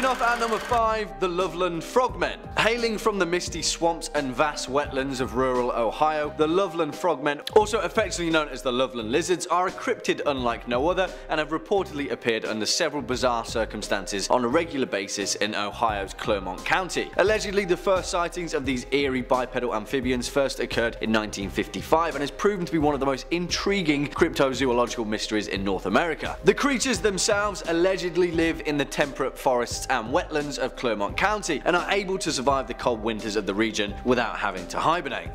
off at number 5, the Loveland Frogmen. Hailing from the misty swamps and vast wetlands of rural Ohio, the Loveland Frogmen, also affectionately known as the Loveland Lizards, are a cryptid unlike no other and have reportedly appeared under several bizarre circumstances on a regular basis in Ohio's Clermont County. Allegedly, the first sightings of these eerie bipedal amphibians first occurred in 1955 and has proven to be one of the most intriguing cryptozoological mysteries in North America. The creatures themselves allegedly live in the temperate forests and wetlands of Clermont County and are able to survive the cold winters of the region without having to hibernate.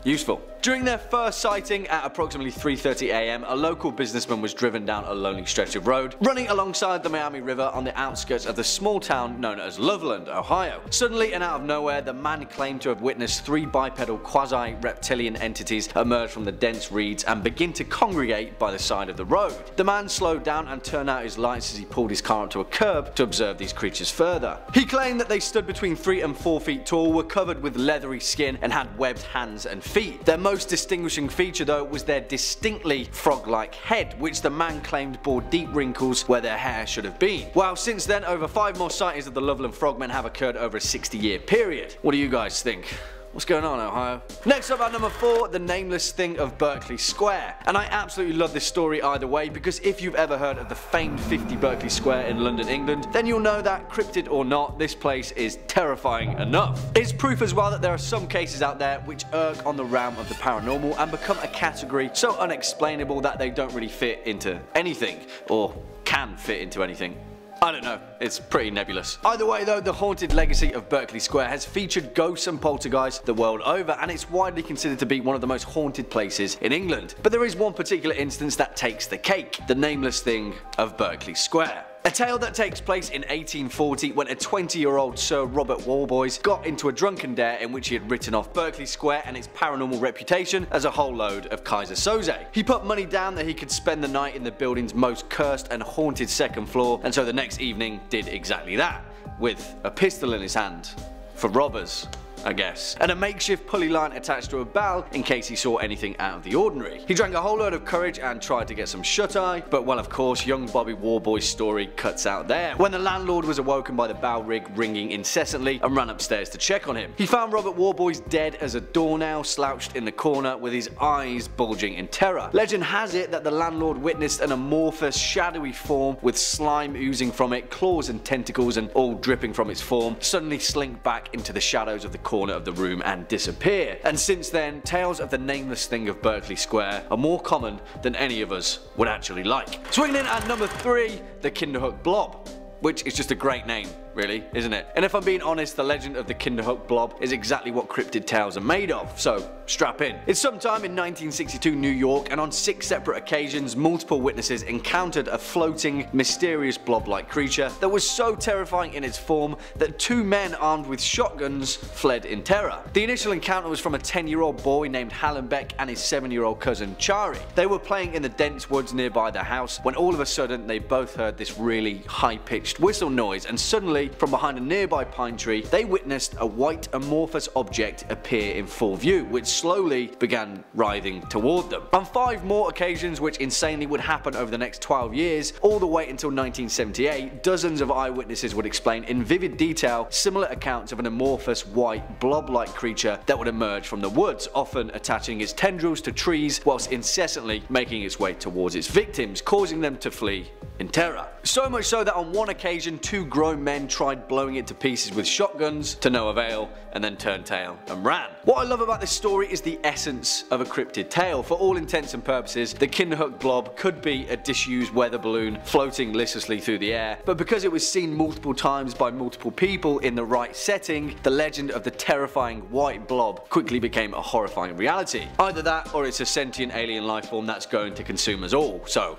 Useful. During their first sighting at approximately 3:30 AM, a local businessman was driven down a lonely stretch of road, running alongside the Miami River on the outskirts of the small town known as Loveland, Ohio. Suddenly and out of nowhere, the man claimed to have witnessed 3 bipedal quasi-reptilian entities emerge from the dense reeds and begin to congregate by the side of the road. The man slowed down and turned out his lights as he pulled his car up to a curb to observe these creatures further. He claimed that they stood between 3 and 4 feet tall, were covered with leathery skin, and had webbed hands and feet. Their most distinguishing feature though was their distinctly frog-like head, which the man claimed bore deep wrinkles where their hair should have been. Well, since then, over 5 more sightings of the Loveland Frogmen have occurred over a 60-year period. What do you guys think? What's going on, Ohio? Next up at number 4, the nameless thing of Berkeley Square. And I absolutely love this story either way, because if you've ever heard of the famed 50 Berkeley Square in London, England, then you'll know that, cryptid or not, this place is terrifying enough. It's proof as well that there are some cases out there which irk on the realm of the paranormal and become a category so unexplainable that they don't really fit into anything, or can fit into anything. I don't know, it's pretty nebulous. Either way though, the haunted legacy of Berkeley Square has featured ghosts and poltergeists the world over, and it's widely considered to be one of the most haunted places in England. But there is one particular instance that takes the cake, the nameless thing of Berkeley Square. A tale that takes place in 1840 when a 20-year-old Sir Robert Walboys got into a drunken dare in which he had written off Berkeley Square and its paranormal reputation as a whole load of Kaiser Soze. He put money down that he could spend the night in the building's most cursed and haunted second floor, and so the next evening did exactly that, with a pistol in his hand. For robbers, I guess, and a makeshift pulley line attached to a bell in case he saw anything out of the ordinary. He drank a whole load of courage and tried to get some shut-eye, but well, of course, young Bobby Warboy's story cuts out there, when the landlord was awoken by the bell rig ringing incessantly and ran upstairs to check on him. He found Robert Warboys dead as a doornail, slouched in the corner with his eyes bulging in terror. Legend has it that the landlord witnessed an amorphous, shadowy form with slime oozing from it, claws and tentacles and all dripping from its form, suddenly slink back into the shadows of the corner of the room and disappear. And since then, tales of the nameless thing of Berkeley Square are more common than any of us would actually like. Swinging in at number 3, the Kinderhook Blob, which is just a great name, really, isn't it? And if I'm being honest, the legend of the Kinderhook Blob is exactly what cryptid tales are made of, so strap in. It's sometime in 1962 New York, and on 6 separate occasions, multiple witnesses encountered a floating, mysterious blob-like creature that was so terrifying in its form that 2 men armed with shotguns fled in terror. The initial encounter was from a 10-year-old boy named Hallenbeck and his 7-year-old cousin Chari. They were playing in the dense woods nearby their house when all of a sudden they both heard this really high-pitched whistle noise, and suddenly, from behind a nearby pine tree, they witnessed a white amorphous object appear in full view, which slowly began writhing toward them. On 5 more occasions, which insanely would happen over the next 12 years, all the way until 1978, dozens of eyewitnesses would explain in vivid detail similar accounts of an amorphous white blob-like creature that would emerge from the woods, often attaching its tendrils to trees whilst incessantly making its way towards its victims, causing them to flee in terror. So much so that on one occasion 2 grown men tried blowing it to pieces with shotguns to no avail, and then turned tail and ran. What I love about this story is the essence of a cryptid tale. For all intents and purposes, the Kinderhook Blob could be a disused weather balloon floating listlessly through the air, but because it was seen multiple times by multiple people in the right setting, the legend of the terrifying white blob quickly became a horrifying reality. Either that, or it's a sentient alien life form that's going to consume us all, so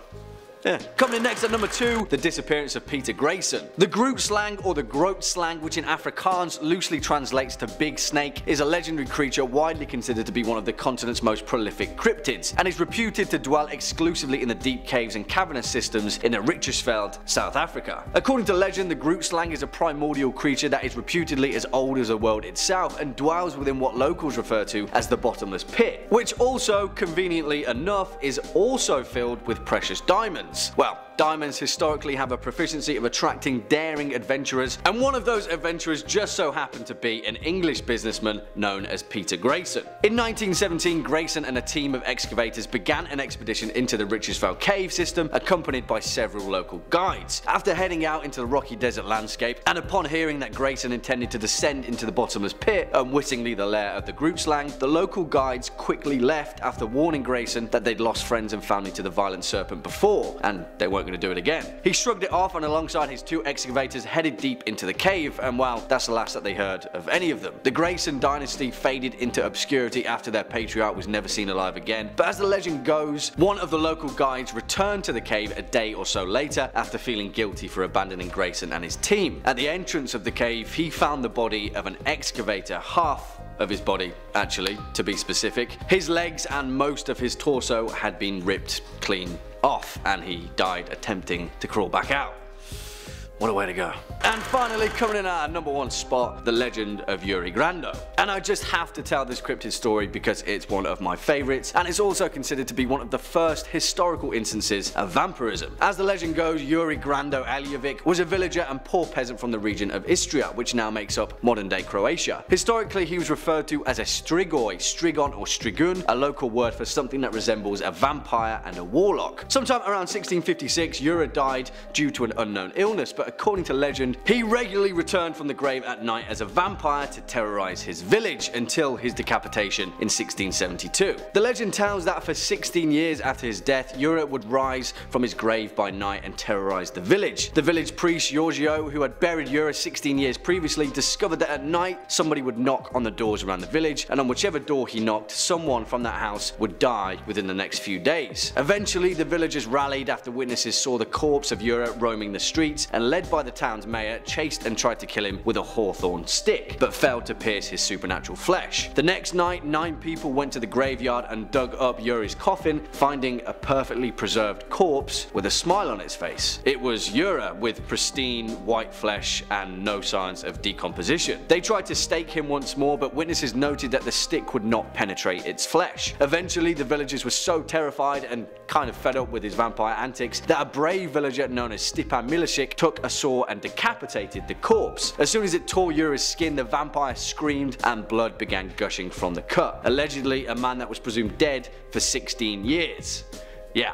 yeah. Coming in next at number 2, the disappearance of Peter Grayson. The Groot slang, or the Groot slang, which in Afrikaans loosely translates to big snake, is a legendary creature widely considered to be one of the continent's most prolific cryptids, and is reputed to dwell exclusively in the deep caves and cavernous systems in the Richtersveld, South Africa. According to legend, the Groot slang is a primordial creature that is reputedly as old as the world itself, and dwells within what locals refer to as the bottomless pit, which also, conveniently enough, is also filled with precious diamonds. Well, Diamonds historically have a proficiency of attracting daring adventurers, and one of those adventurers just so happened to be an English businessman known as Peter Grayson. In 1917, Grayson and a team of excavators began an expedition into the Richardsville cave system, accompanied by several local guides. After heading out into the rocky desert landscape, and upon hearing that Grayson intended to descend into the bottomless pit, unwittingly the lair of the group slang, the local guides quickly left after warning Grayson that they'd lost friends and family to the violent serpent before, and they weren't going to do it again. He shrugged it off and alongside his two excavators headed deep into the cave, and well, that's the last that they heard of any of them. The Grayson dynasty faded into obscurity after their patriarch was never seen alive again, but as the legend goes, one of the local guides returned to the cave a day or so later after feeling guilty for abandoning Grayson and his team. At the entrance of the cave, he found the body of an excavator, half of his body actually, to be specific. His legs and most of his torso had been ripped clean off, and he died attempting to crawl back out. What a way to go. And finally, coming in at our number 1 spot, the legend of Yuri Grando. And I just have to tell this cryptid story because it's one of my favourites, and it's also considered to be one of the first historical instances of vampirism. As the legend goes, Yuri Grando Aljevic was a villager and poor peasant from the region of Istria, which now makes up modern-day Croatia. Historically, he was referred to as a strigoi, strigon or strigun, a local word for something that resembles a vampire and a warlock. Sometime around 1656, Yuri died due to an unknown illness, but according to legend, he regularly returned from the grave at night as a vampire to terrorize his village until his decapitation in 1672. The legend tells that for 16 years after his death, Yuri would rise from his grave by night and terrorize the village. The village priest Giorgio, who had buried Yuri 16 years previously, discovered that at night somebody would knock on the doors around the village, and on whichever door he knocked, someone from that house would die within the next few days. Eventually, the villagers rallied after witnesses saw the corpse of Yuri roaming the streets, and led by the town's mayor, chased and tried to kill him with a hawthorn stick, but failed to pierce his supernatural flesh. The next night, 9 people went to the graveyard and dug up Yuri's coffin, finding a perfectly preserved corpse with a smile on its face. It was Yuri with pristine white flesh and no signs of decomposition. They tried to stake him once more, but witnesses noted that the stick would not penetrate its flesh. Eventually, the villagers were so terrified and kind of fed up with his vampire antics that a brave villager known as Stipan Milicic took a saw and decapitated the corpse. As soon as it tore Yuri's skin, the vampire screamed and blood began gushing from the cut. Allegedly, a man that was presumed dead for 16 years. Yeah,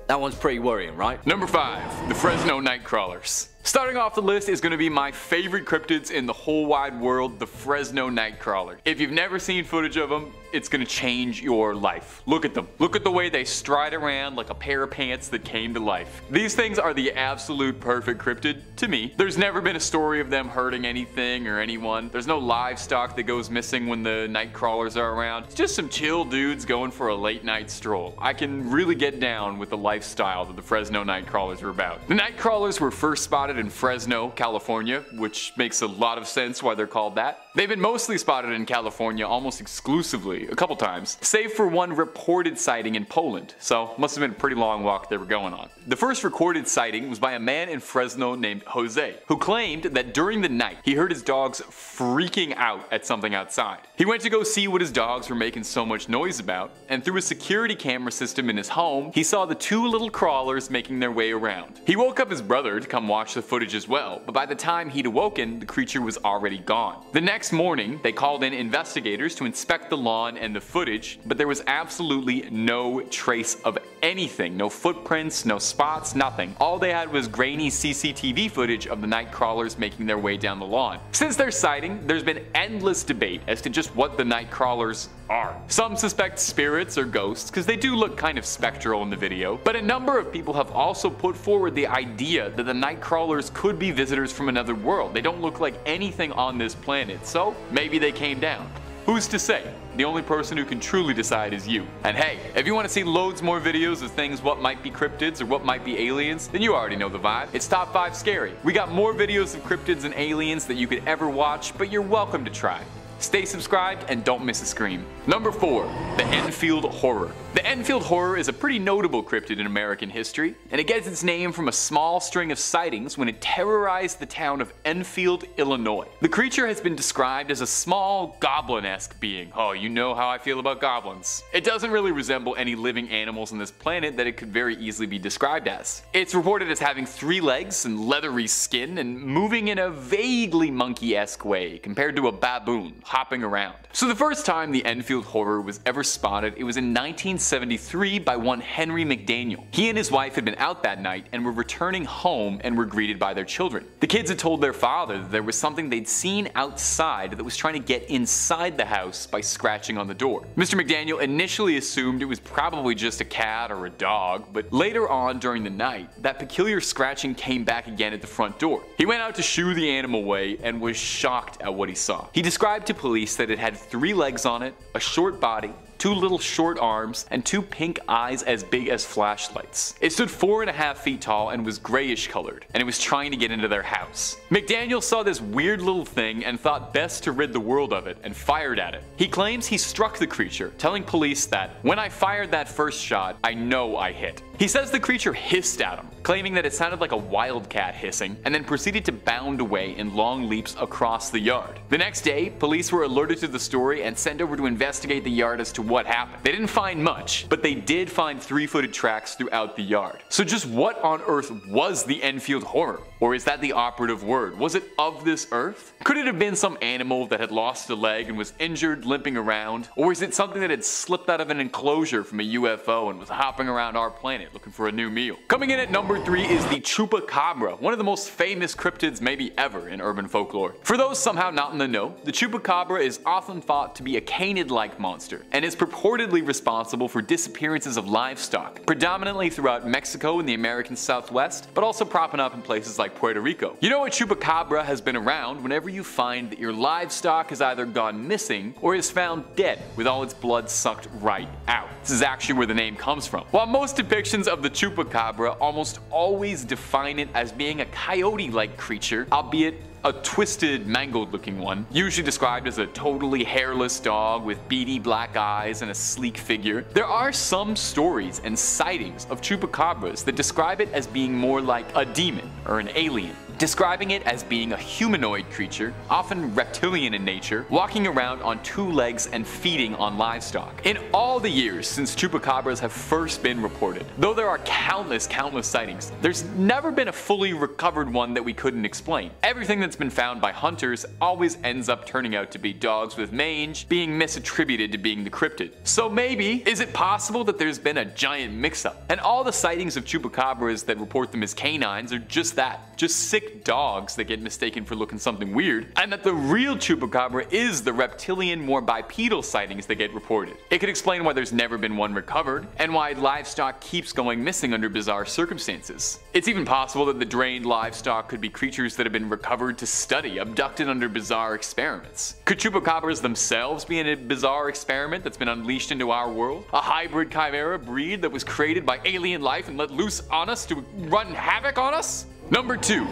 that one's pretty worrying, right? Number 5, the Fresno Nightcrawlers. Starting off the list is going to be my favorite cryptids in the whole wide world, the Fresno Nightcrawler. If you've never seen footage of them, it's going to change your life. Look at them. Look at the way they stride around like a pair of pants that came to life. These things are the absolute perfect cryptid to me. There's never been a story of them hurting anything or anyone. There's no livestock that goes missing when the Nightcrawlers are around. It's just some chill dudes going for a late night stroll. I can really get down with the lifestyle that the Fresno Nightcrawlers are about. The Nightcrawlers were first spotted in Fresno, California, which makes a lot of sense why they're called that. They've been mostly spotted in California almost exclusively a couple times, save for one reported sighting in Poland, so must have been a pretty long walk they were going on. The first recorded sighting was by a man in Fresno named Jose, who claimed that during the night he heard his dogs freaking out at something outside. He went to go see what his dogs were making so much noise about, and through a security camera system in his home, he saw the 2 little crawlers making their way around. He woke up his brother to come watch the footage as well, but by the time he'd awoken, the creature was already gone. The next morning, they called in investigators to inspect the lawn and the footage, but there was absolutely no trace of anything. No footprints, no spots, nothing. All they had was grainy CCTV footage of the Nightcrawlers making their way down the lawn. Since their sighting, there's been endless debate as to just what the Nightcrawlers are. Some suspect spirits or ghosts, because they do look kind of spectral in the video, but a number of people have also put forward the idea that the Nightcrawlers could be visitors from another world. They don't look like anything on this planet, so maybe they came down. Who's to say? The only person who can truly decide is you. And hey, if you want to see loads more videos of things what might be cryptids or what might be aliens, then you already know the vibe. It's Top 5 Scary. We got more videos of cryptids and aliens that you could ever watch, but you're welcome to try. Stay subscribed and don't miss a scream. Number 4. The Enfield Horror. The Enfield Horror is a pretty notable cryptid in American history, and it gets its name from a small string of sightings when it terrorized the town of Enfield, Illinois. The creature has been described as a small, goblin-esque being. Oh, you know how I feel about goblins. It doesn't really resemble any living animals on this planet that it could very easily be described as. It's reported as having 3 legs and leathery skin and moving in a vaguely monkey-esque way compared to a baboon hopping around. So the first time the Enfield Horror was ever spotted, it was in 1973 by one Henry McDaniel. He and his wife had been out that night and were returning home and were greeted by their children. The kids had told their father that there was something they'd seen outside that was trying to get inside the house by scratching on the door. Mr. McDaniel initially assumed it was probably just a cat or a dog, but later on during the night, that peculiar scratching came back again at the front door. He went out to shoo the animal away and was shocked at what he saw. He described to police that it had 3 legs on it, a short body, 2 little short arms, and 2 pink eyes as big as flashlights. It stood 4.5 feet tall and was grayish colored, and it was trying to get into their house. McDaniel saw this weird little thing and thought best to rid the world of it and fired at it. He claims he struck the creature, telling police that, "When I fired that first shot, I know I hit." He says the creature hissed at him, claiming that it sounded like a wildcat hissing, and then proceeded to bound away in long leaps across the yard. The next day, police were alerted to the story and sent over to investigate the yard as to what happened. They didn't find much, but they did find 3-footed tracks throughout the yard. So just what on earth was the Enfield Horror? Or is that the operative word? Was it of this earth? Could it have been some animal that had lost a leg and was injured limping around? Or is it something that had slipped out of an enclosure from a UFO and was hopping around our planet looking for a new meal? Coming in at number 3 is the Chupacabra, one of the most famous cryptids maybe ever in urban folklore. For those somehow not in the know, the Chupacabra is often thought to be a canid-like monster, and is purportedly responsible for disappearances of livestock, predominantly throughout Mexico and the American Southwest, but also propping up in places like Puerto Rico. You know, a Chupacabra has been around whenever you find that your livestock has either gone missing or is found dead with all its blood sucked right out. This is actually where the name comes from. While most depictions of the Chupacabra almost always define it as being a coyote-like creature, albeit a twisted, mangled looking one, usually described as a totally hairless dog with beady black eyes and a sleek figure. There are some stories and sightings of Chupacabras that describe it as being more like a demon or an alien, describing it as being a humanoid creature, often reptilian in nature, walking around on 2 legs and feeding on livestock. In all the years since Chupacabras have first been reported, though there are countless sightings, there's never been a fully recovered one that we couldn't explain. Everything that's been found by hunters always ends up turning out to be dogs with mange, being misattributed to being the cryptid. So maybe, is it possible that there's been a giant mix-up, and all the sightings of Chupacabras that report them as canines are just that, just sick dogs that get mistaken for looking something weird, and that the real Chupacabra is the reptilian, more bipedal sightings that get reported. It could explain why there's never been one recovered, and why livestock keeps going missing under bizarre circumstances. It's even possible that the drained livestock could be creatures that have been recovered to study, abducted under bizarre experiments. Could Chupacabras themselves be in a bizarre experiment that's been unleashed into our world? A hybrid chimera breed that was created by alien life and let loose on us to run havoc on us? Number 2.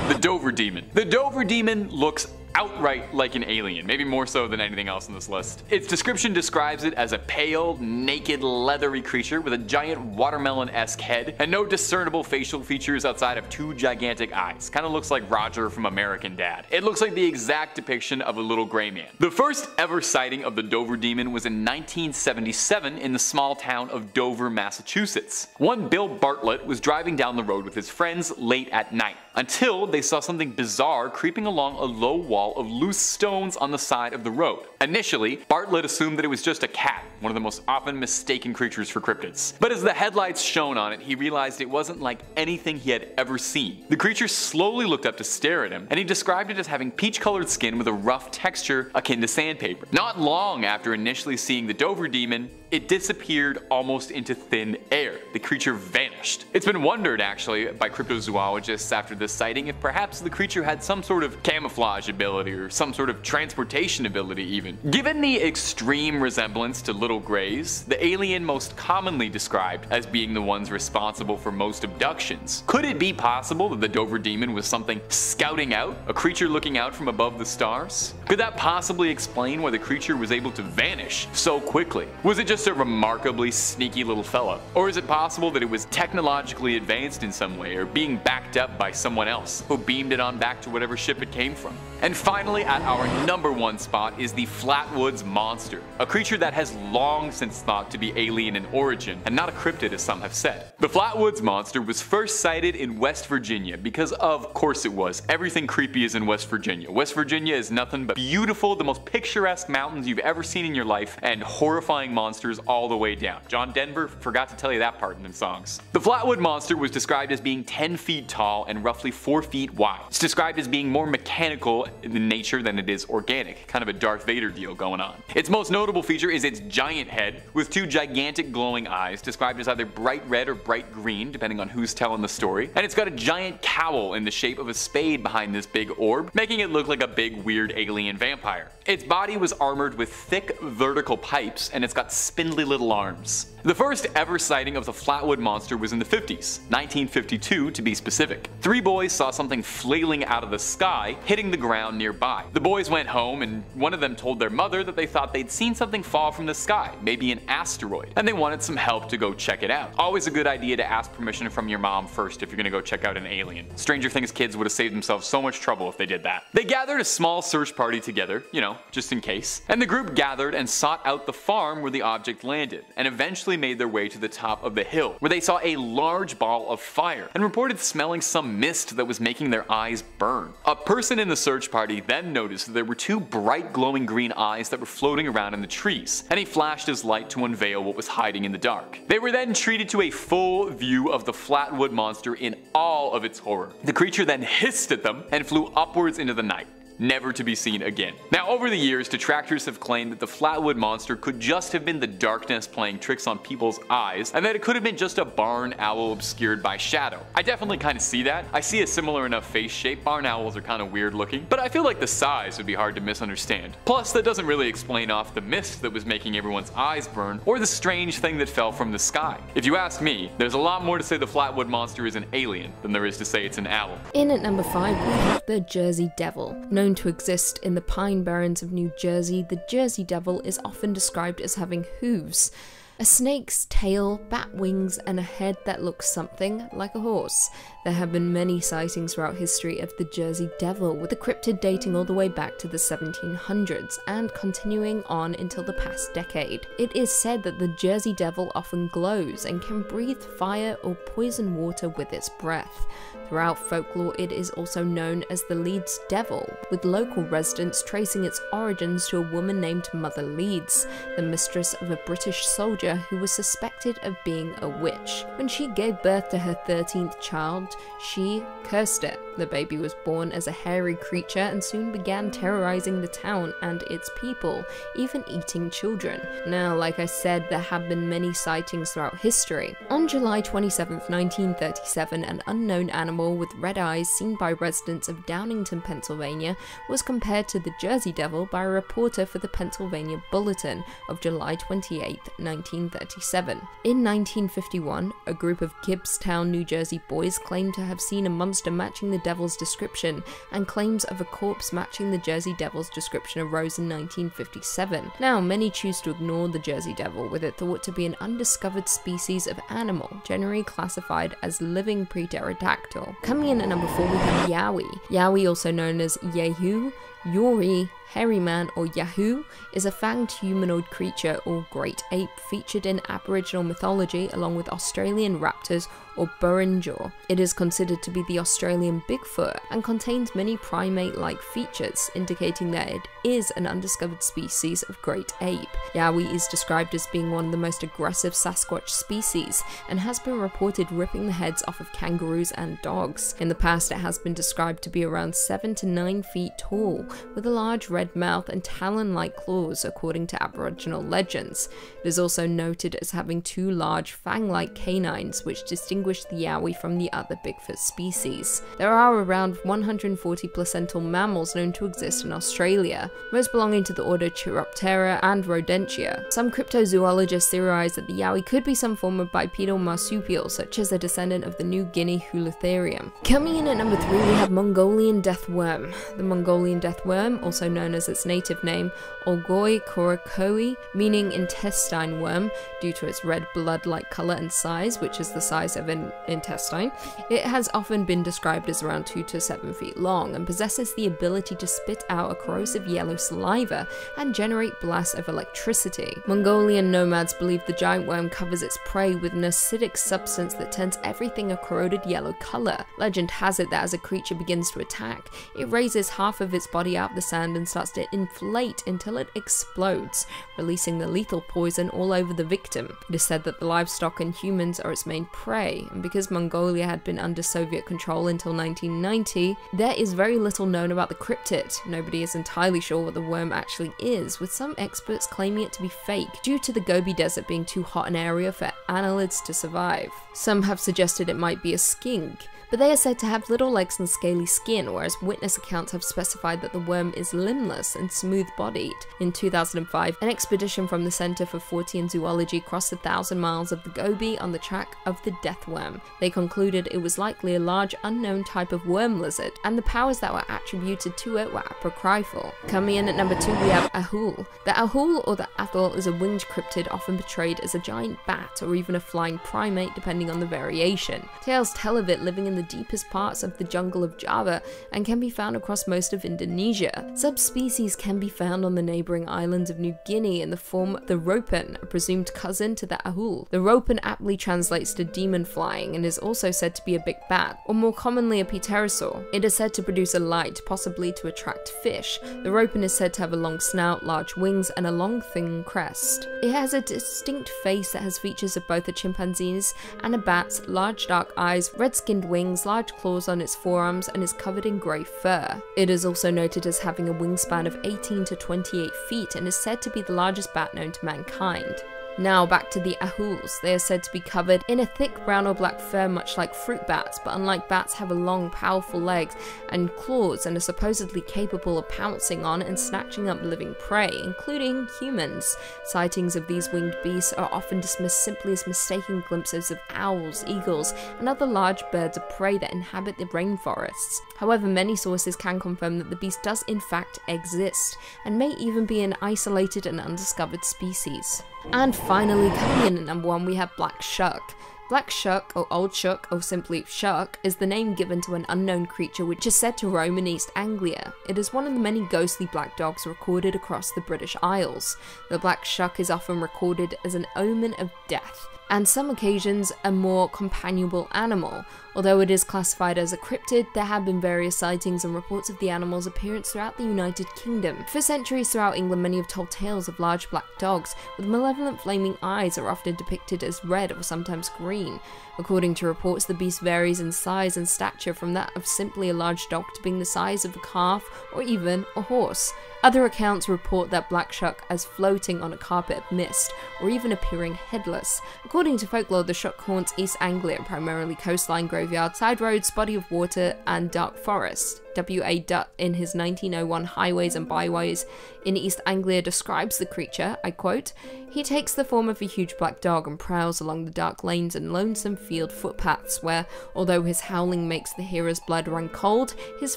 The Dover Demon. The Dover Demon looks outright like an alien, maybe more so than anything else on this list. Its description describes it as a pale, naked, leathery creature with a giant watermelon-esque head and no discernible facial features outside of 2 gigantic eyes. Kinda looks like Roger from American Dad. It looks like the exact depiction of a little gray man. The first ever sighting of the Dover Demon was in 1977 in the small town of Dover, Massachusetts. One Bill Bartlett was driving down the road with his friends late at night, until they saw something bizarre creeping along a low wall of loose stones on the side of the road. Initially, Bartlett assumed that it was just a cat, one of the most often mistaken creatures for cryptids. But as the headlights shone on it, he realized it wasn't like anything he had ever seen. The creature slowly looked up to stare at him, and he described it as having peach-colored skin with a rough texture akin to sandpaper. Not long after initially seeing the Dover Demon, it disappeared almost into thin air. The creature vanished. It's been wondered, actually, by cryptozoologists after this sighting if perhaps the creature had some sort of camouflage ability or some sort of transportation ability even. Given the extreme resemblance to little greys, the alien most commonly described as being the ones responsible for most abductions, could it be possible that the Dover Demon was something scouting out, a creature looking out from above the stars? Could that possibly explain why the creature was able to vanish so quickly? Was it just a remarkably sneaky little fella? Or is it possible that it was technologically advanced in some way, or being backed up by someone else who beamed it on back to whatever ship it came from? And finally, at our #1 spot is the Flatwoods Monster, a creature that has long since thought to be alien in origin and not a cryptid as some have said. The Flatwoods Monster was first sighted in West Virginia because of course it was. Everything creepy is in West Virginia. West Virginia is nothing but beautiful, the most picturesque mountains you've ever seen in your life, and horrifying monsters all the way down. John Denver forgot to tell you that part in the songs. The Flatwood Monster was described as being 10 feet tall and roughly 4 feet wide. It's described as being more mechanical in nature than it is organic, kind of a Darth Vader deal going on. Its most notable feature is its giant head with 2 gigantic glowing eyes, described as either bright red or bright green depending on who's telling the story, and it's got a giant cowl in the shape of a spade behind this big orb, making it look like a big weird alien vampire. Its body was armored with thick vertical pipes, and it's got spindly little arms. The first ever sighting of the Flatwood Monster was in the 50s, 1952 to be specific. 3 boys saw something flailing out of the sky, hitting the ground nearby. The boys went home, and one of them told their mother that they thought they'd seen something fall from the sky, maybe an asteroid, and they wanted some help to go check it out. Always a good idea to ask permission from your mom first if you're gonna go check out an alien. Stranger Things kids would have saved themselves so much trouble if they did that. They gathered a small search party together, you know, just in case, and the group gathered and sought out the farm where the object landed, and eventually made their way to the top of the hill, where they saw a large ball of fire and reported smelling some mist that was making their eyes burn. A person in the search party then noticed that there were 2 bright glowing green eyes that were floating around in the trees, and he flashed his light to unveil what was hiding in the dark. They were then treated to a full view of the Flatwood Monster in all of its horror. The creature then hissed at them and flew upwards into the night, never to be seen again. Now, over the years, detractors have claimed that the Flatwood Monster could just have been the darkness playing tricks on people's eyes, and that it could have been just a barn owl obscured by shadow. I definitely kind of see that. I see a similar enough face shape. Barn owls are kind of weird looking, but I feel like the size would be hard to misunderstand. Plus, that doesn't really explain off the mist that was making everyone's eyes burn, or the strange thing that fell from the sky. If you ask me, there's a lot more to say the Flatwood Monster is an alien than there is to say it's an owl. In at number 5, we have the Jersey Devil. Known to exist in the Pine Barrens of New Jersey, the Jersey Devil is often described as having hooves, a snake's tail, bat wings, and a head that looks something like a horse. There have been many sightings throughout history of the Jersey Devil, with the cryptid dating all the way back to the 1700s and continuing on until the past decade. It is said that the Jersey Devil often glows and can breathe fire or poison water with its breath. Throughout folklore, it is also known as the Leeds Devil, with local residents tracing its origins to a woman named Mother Leeds, the mistress of a British soldier who was suspected of being a witch. When she gave birth to her 13th child, she cursed it. The baby was born as a hairy creature and soon began terrorizing the town and its people, even eating children. Now, like I said, there have been many sightings throughout history. On July 27, 1937, an unknown animal with red eyes seen by residents of Downingtown, Pennsylvania, was compared to the Jersey Devil by a reporter for the Pennsylvania Bulletin of July 28, 1937. In 1951, a group of Gibbstown, New Jersey boys claimed to have seen a monster matching the devil's description, and claims of a corpse matching the Jersey Devil's description arose in 1957. Now, many choose to ignore the Jersey Devil, with it thought to be an undiscovered species of animal, generally classified as living pre-pterodactyl. Coming in at number 4, we have Yowie. Yowie, also known as Yehu, Yuri, Hairy Man, or Yahoo, is a fanged humanoid creature or great ape featured in Aboriginal mythology along with Australian raptors or Burrinjaw. It is considered to be the Australian Bigfoot and contains many primate-like features, indicating that it is an undiscovered species of great ape. Yowie is described as being one of the most aggressive Sasquatch species and has been reported ripping the heads off of kangaroos and dogs. In the past, it has been described to be around 7 to 9 feet tall, with a large red mouth and talon-like claws, according to Aboriginal legends. It is also noted as having 2 large fang-like canines, which distinguish the Yowie from the other Bigfoot species. There are around 140 placental mammals known to exist in Australia, most belonging to the order Chiroptera and Rodentia. Some cryptozoologists theorize that the Yowie could be some form of bipedal marsupial, such as a descendant of the New Guinea Holotherium. Coming in at number 3, we have Mongolian death worm. The Mongolian death worm, also known known as its native name, Olgoi korakoi, meaning intestine worm, due to its red blood-like color and size, which is the size of an intestine. It has often been described as around 2 to 7 feet long and possesses the ability to spit out a corrosive yellow saliva and generate blasts of electricity. Mongolian nomads believe the giant worm covers its prey with an acidic substance that turns everything a corroded yellow color. Legend has it that as a creature begins to attack, it raises half of its body out of the sand and starts to inflate until it explodes, releasing the lethal poison all over the victim. It is said that the livestock and humans are its main prey, and because Mongolia had been under Soviet control until 1990, there is very little known about the cryptid. Nobody is entirely sure what the worm actually is, with some experts claiming it to be fake due to the Gobi Desert being too hot an area for annelids to survive. Some have suggested it might be a skink, but they are said to have little legs and scaly skin, whereas witness accounts have specified that the worm is limbless and smooth-bodied. In 2005, an expedition from the Center for Fortean Zoology crossed 1,000 miles of the Gobi on the track of the death worm. They concluded it was likely a large unknown type of worm lizard, and the powers that were attributed to it were apocryphal. Coming in at number 2, we have Ahul. The Ahul, or the Athol, is a winged cryptid often portrayed as a giant bat or even a flying primate depending on the variation. Tales tell of it living in the deepest parts of the jungle of Java and can be found across most of Indonesia. Subspecies can be found on the neighbouring islands of New Guinea in the form of the ropen, a presumed cousin to the ahul. The ropen aptly translates to demon flying and is also said to be a big bat, or more commonly a pterosaur. It is said to produce a light, possibly to attract fish. The ropen is said to have a long snout, large wings, and a long thin crest. It has a distinct face that has features of both a chimpanzee's and a bat's, large dark eyes, red-skinned wings, large claws on its forearms, and is covered in grey fur. It is also noted as having a wingspan of 18 to 28 feet and is said to be the largest bat known to mankind. Now back to the ahuls. They are said to be covered in a thick brown or black fur much like fruit bats, but unlike bats have a long, powerful legs and claws and are supposedly capable of pouncing on and snatching up living prey, including humans. Sightings of these winged beasts are often dismissed simply as mistaken glimpses of owls, eagles, and other large birds of prey that inhabit the rainforests. However, many sources can confirm that the beast does in fact exist, and may even be an isolated and undiscovered species. And finally, coming in at number 1, we have Black Shuck. Black Shuck, or Old Shuck, or simply Shuck, is the name given to an unknown creature which is said to roam in East Anglia. It is one of the many ghostly black dogs recorded across the British Isles. The Black Shuck is often recorded as an omen of death, and some occasions a more companionable animal. Although it is classified as a cryptid, there have been various sightings and reports of the animal's appearance throughout the United Kingdom. For centuries throughout England, many have told tales of large black dogs with malevolent flaming eyes are often depicted as red or sometimes green. According to reports, the beast varies in size and stature from that of simply a large dog to being the size of a calf or even a horse. Other accounts report that Black Shuck as floating on a carpet of mist, or even appearing headless. According to folklore, the Shuck haunts East Anglia, primarily coastline, graveyard, side roads, body of water, and dark forest. W.A. Dutt, in his 1901 Highways and Byways in East Anglia, describes the creature, I quote, "He takes the form of a huge black dog and prowls along the dark lanes and lonesome field footpaths where, although his howling makes the hearer's blood run cold, his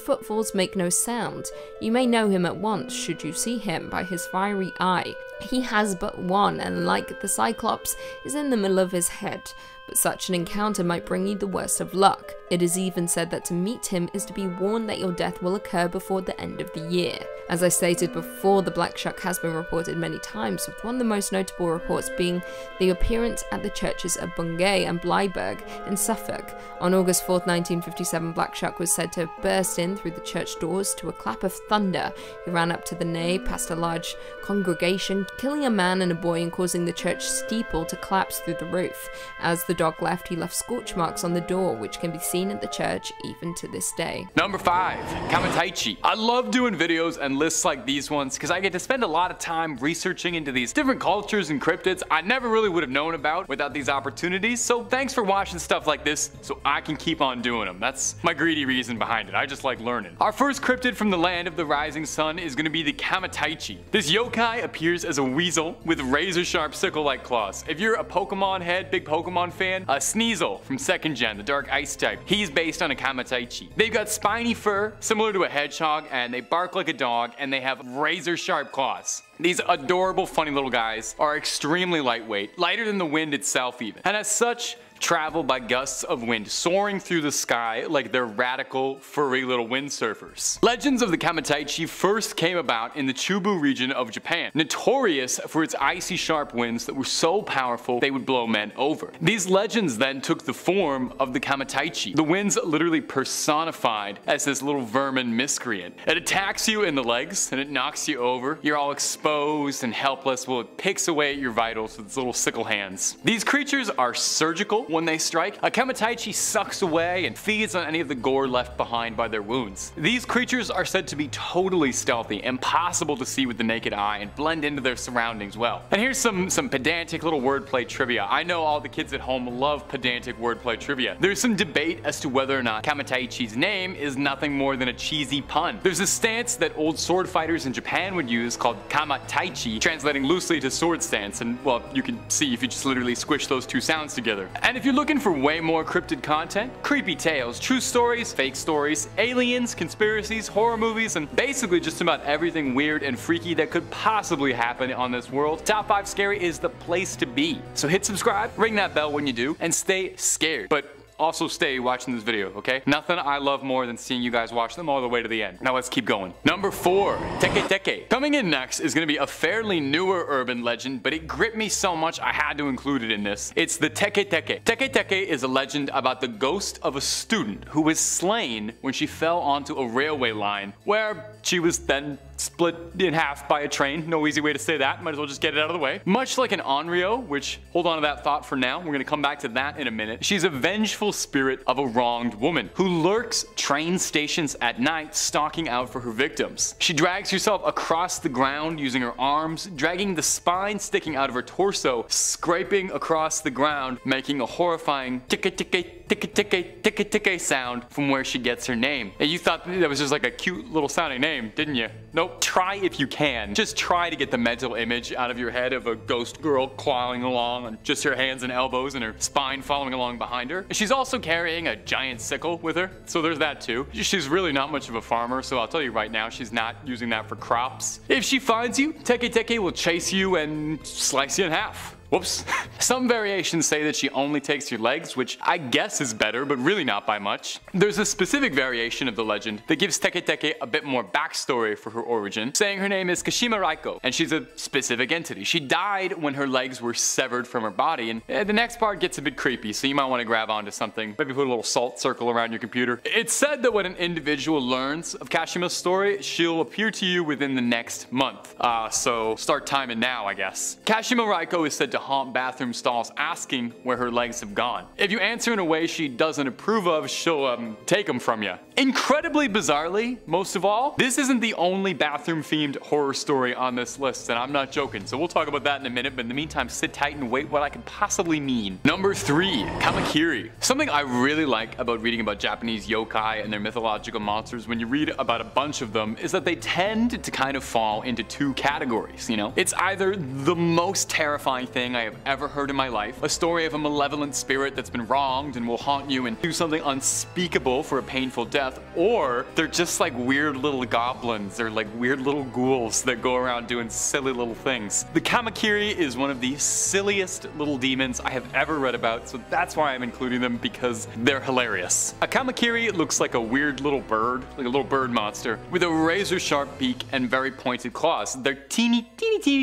footfalls make no sound. You may know him at once, should you see him, by his fiery eye. He has but one, and like the Cyclops, is in the middle of his head. But such an encounter might bring you the worst of luck. It is even said that to meet him is to be warned that your death will occur before the end of the year." As I stated before, the Black Shuck has been reported many times, with one of the most notable reports being the appearance at the churches of Bungay and Blyberg in Suffolk. On August 4th, 1957, Black Shuck was said to have burst in through the church doors to a clap of thunder. He ran up to the nave, past a large congregation, killing a man and a boy and causing the church steeple to collapse through the roof. As the dog left, he left scorch marks on the door, which can be seen at the church even to this day. Number 5, Kamakiri. I love doing videos and lists like these ones because I get to spend a lot of time researching into these different cultures and cryptids I never really would have known about without these opportunities. So thanks for watching stuff like this so I can keep on doing them. That's my greedy reason behind it. I just like learning. Our first cryptid from the land of the rising sun is going to be the Kamakiri. This yokai appears as a weasel with razor sharp sickle-like claws. If you're a Pokemon head, big Pokemon fan, fan, Sneasel from 2nd Gen, the Dark Ice type. He's based on a Kamataichi. They've got spiny fur, similar to a hedgehog, and they bark like a dog, and they have razor sharp claws. These adorable, funny little guys are extremely lightweight, lighter than the wind itself even, and as such, travel by gusts of wind soaring through the sky like they're radical, furry little windsurfers. Legends of the Kamataichi first came about in the Chubu region of Japan, notorious for its icy sharp winds that were so powerful they would blow men over. These legends then took the form of the Kamataichi, the winds literally personified as this little vermin miscreant. It attacks you in the legs and it knocks you over. You're all exposed and helpless while it picks away at your vitals with its little sickle hands. These creatures are surgical when they strike. A Kamataichi sucks away and feeds on any of the gore left behind by their wounds. These creatures are said to be totally stealthy, impossible to see with the naked eye, and blend into their surroundings well. And here's some pedantic little wordplay trivia. I know all the kids at home love pedantic wordplay trivia. There's some debate as to whether or not Kamataichi's name is nothing more than a cheesy pun. There's a stance that old sword fighters in Japan would use called Kamataichi, translating loosely to sword stance, and well, you can see if you just literally squish those two sounds together. And if you're looking for way more cryptid content, creepy tales, true stories, fake stories, aliens, conspiracies, horror movies, and basically just about everything weird and freaky that could possibly happen on this world, Top 5 Scary is the place to be. So hit subscribe, ring that bell when you do, and stay scared. But also stay watching this video, okay? Nothing I love more than seeing you guys watch them all the way to the end. Now let's keep going. Number 4, TeTe. Coming in next is gonna be a fairly newer urban legend, but it gripped me so much I had to include it in this. It's the TeTe. TeTe is a legend about the ghost of a student who was slain when she fell onto a railway line, where she was then split in half by a train. No easy way to say that, might as well just get it out of the way. Much like an Hreo, which, hold on to that thought for now, we're gonna come back to that in a minute. She's a vengeful spirit of a wronged woman who lurks train stations at night stalking out for her victims. She drags herself across the ground using her arms, dragging the spine sticking out of her torso, scraping across the ground, making a horrifying tick-a-tick-a sound from where she gets her name. And you thought that was just like a cute little sounding name, didn't you? Nope. Try if you can. Just try to get the mental image out of your head of a ghost girl clawing along on just her hands and elbows and her spine following along behind her. She's also carrying a giant sickle with her, so there's that too. She's really not much of a farmer, so I'll tell you right now, she's not using that for crops. If she finds you, TeTe will chase you and slice you in half. Whoops. Some variations say that she only takes your legs, which I guess is better, but really not by much. There's a specific variation of the legend that gives TeTe a bit more backstory for her origin, saying her name is Kashima Raiko, and she's a specific entity. She died when her legs were severed from her body, and the next part gets a bit creepy, so you might want to grab onto something, maybe put a little salt circle around your computer. It's said that when an individual learns of Kashima's story, she'll appear to you within the next month. So start timing now, I guess. Kashima Raiko is said to haunt bathroom stalls asking where her legs have gone. If you answer in a way she doesn't approve of, she'll take them from you. Incredibly bizarrely, most of all, this isn't the only bathroom themed horror story on this list, and I'm not joking, so we'll talk about that in a minute, but in the meantime sit tight and wait what I could possibly mean. Number 3, Kamakiri. Something I really like about reading about Japanese yokai and their mythological monsters when you read about a bunch of them is that they tend to kind of fall into 2 categories, you know? It's either the most terrifying thing I have ever heard in my life, a story of a malevolent spirit that's been wronged and will haunt you and do something unspeakable for a painful death, or they're just like weird little goblins or like weird little ghouls that go around doing silly little things. The Kamakiri is one of the silliest little demons I have ever read about, so that's why I'm including them, because they're hilarious. A Kamakiri looks like a weird little bird, like a little bird monster, with a razor sharp beak and very pointed claws. They're teeny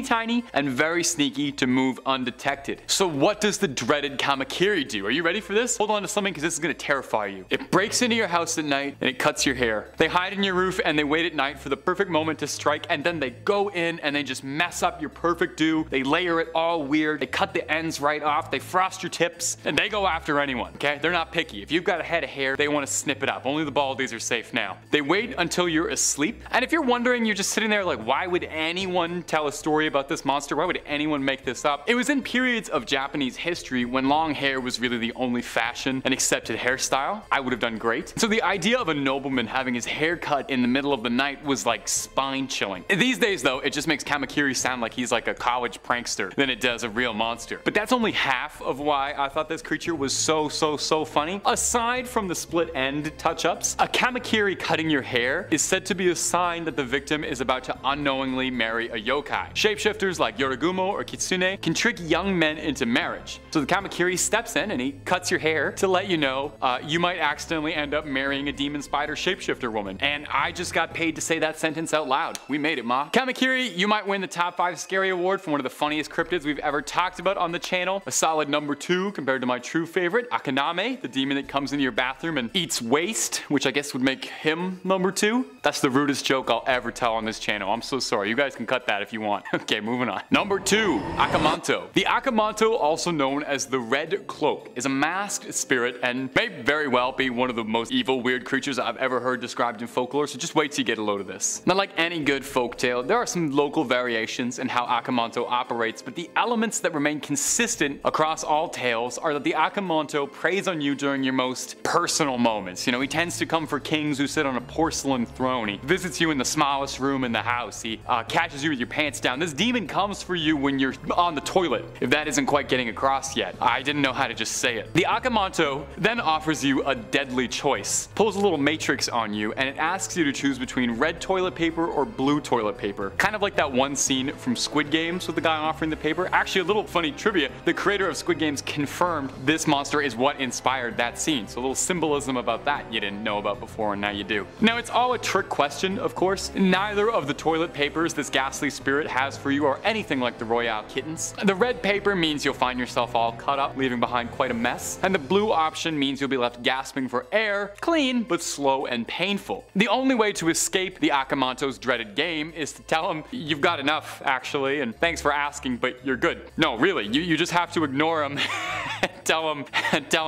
tiny and very sneaky to move undetected. So what does the dreaded Kamakiri do? Are you ready for this? Hold on to something because this is going to terrify you. It breaks into your house at night and it cuts your hair. They hide in your roof and they wait at night for the perfect moment to strike, and then they go in and they just mess up your perfect do. They layer it all weird. They cut the ends right off. They frost your tips and they go after anyone, okay? They're not picky. If you've got a head of hair, they want to snip it up. Only the baldies are safe now. They wait until you're asleep. And if you're wondering, you're just sitting there like, why would anyone tell a story about this monster? Why would anyone make this up? It was in periods of Japanese history when long hair was really the only fashion and accepted hairstyle. I would have done great. So the idea of a nobleman having his hair cut in the middle of the night was like spine chilling. These days though, it just makes Kamakiri sound like he's like a college prankster than it does a real monster. But that's only half of why I thought this creature was so funny. Aside from the split end touch-ups, a Kamakiri cutting your hair is said to be a sign that the victim is about to unknowingly marry a yokai. Shapeshifters like Yorigumo or Kitsune can trick young men into marriage. So the Kamakiri steps in and he cuts your hair to let you know you might accidentally end up marrying a demon spider shapeshifter woman. And I just got paid to say that sentence out loud. We made it, ma. Kamakiri, you might win the top 5 scary award for one of the funniest cryptids we've ever talked about on the channel. A solid number 2 compared to my true favorite, Akaname, the demon that comes into your bathroom and eats waste, which I guess would make him number 2. That's the rudest joke I'll ever tell on this channel. I'm so sorry. You guys can cut that if you want. Okay, moving on. Number 2, Akanto. The Akanto, also known as the Red Cloak, is a masked spirit and may very well be one of the most evil, weird creatures I've ever heard described in folklore, so just wait till you get a load of this. Not like any good folktale, there are some local variations in how Akanto operates, but the elements that remain consistent across all tales are that the Akanto preys on you during your most personal moments. You know, he tends to come for kings who sit on a porcelain throne. He visits you in the smallest room in the house. He catches you with your pants down. This demon comes for you when you're on the toilet, if that isn't quite getting across yet. I didn't know how to just say it. The Akanto then offers you a deadly choice, pulls a little matrix on you, and it asks you to choose between red toilet paper or blue toilet paper. Kind of like that one scene from Squid Games with the guy offering the paper. Actually, a little funny trivia, the creator of Squid Games confirmed this monster is what inspired that scene, so a little symbolism about that you didn't know about before and now you do. Now it's all a trick question, of course. Neither of the toilet papers this ghastly spirit has for you are anything like the Royale kittens. The red paper means you'll find yourself all cut up, leaving behind quite a mess, and the blue option means you'll be left gasping for air, clean but slow and painful. The only way to escape the Akanto's dreaded game is to tell him you've got enough actually, and thanks for asking, but you're good. No, really, you just have to ignore him tell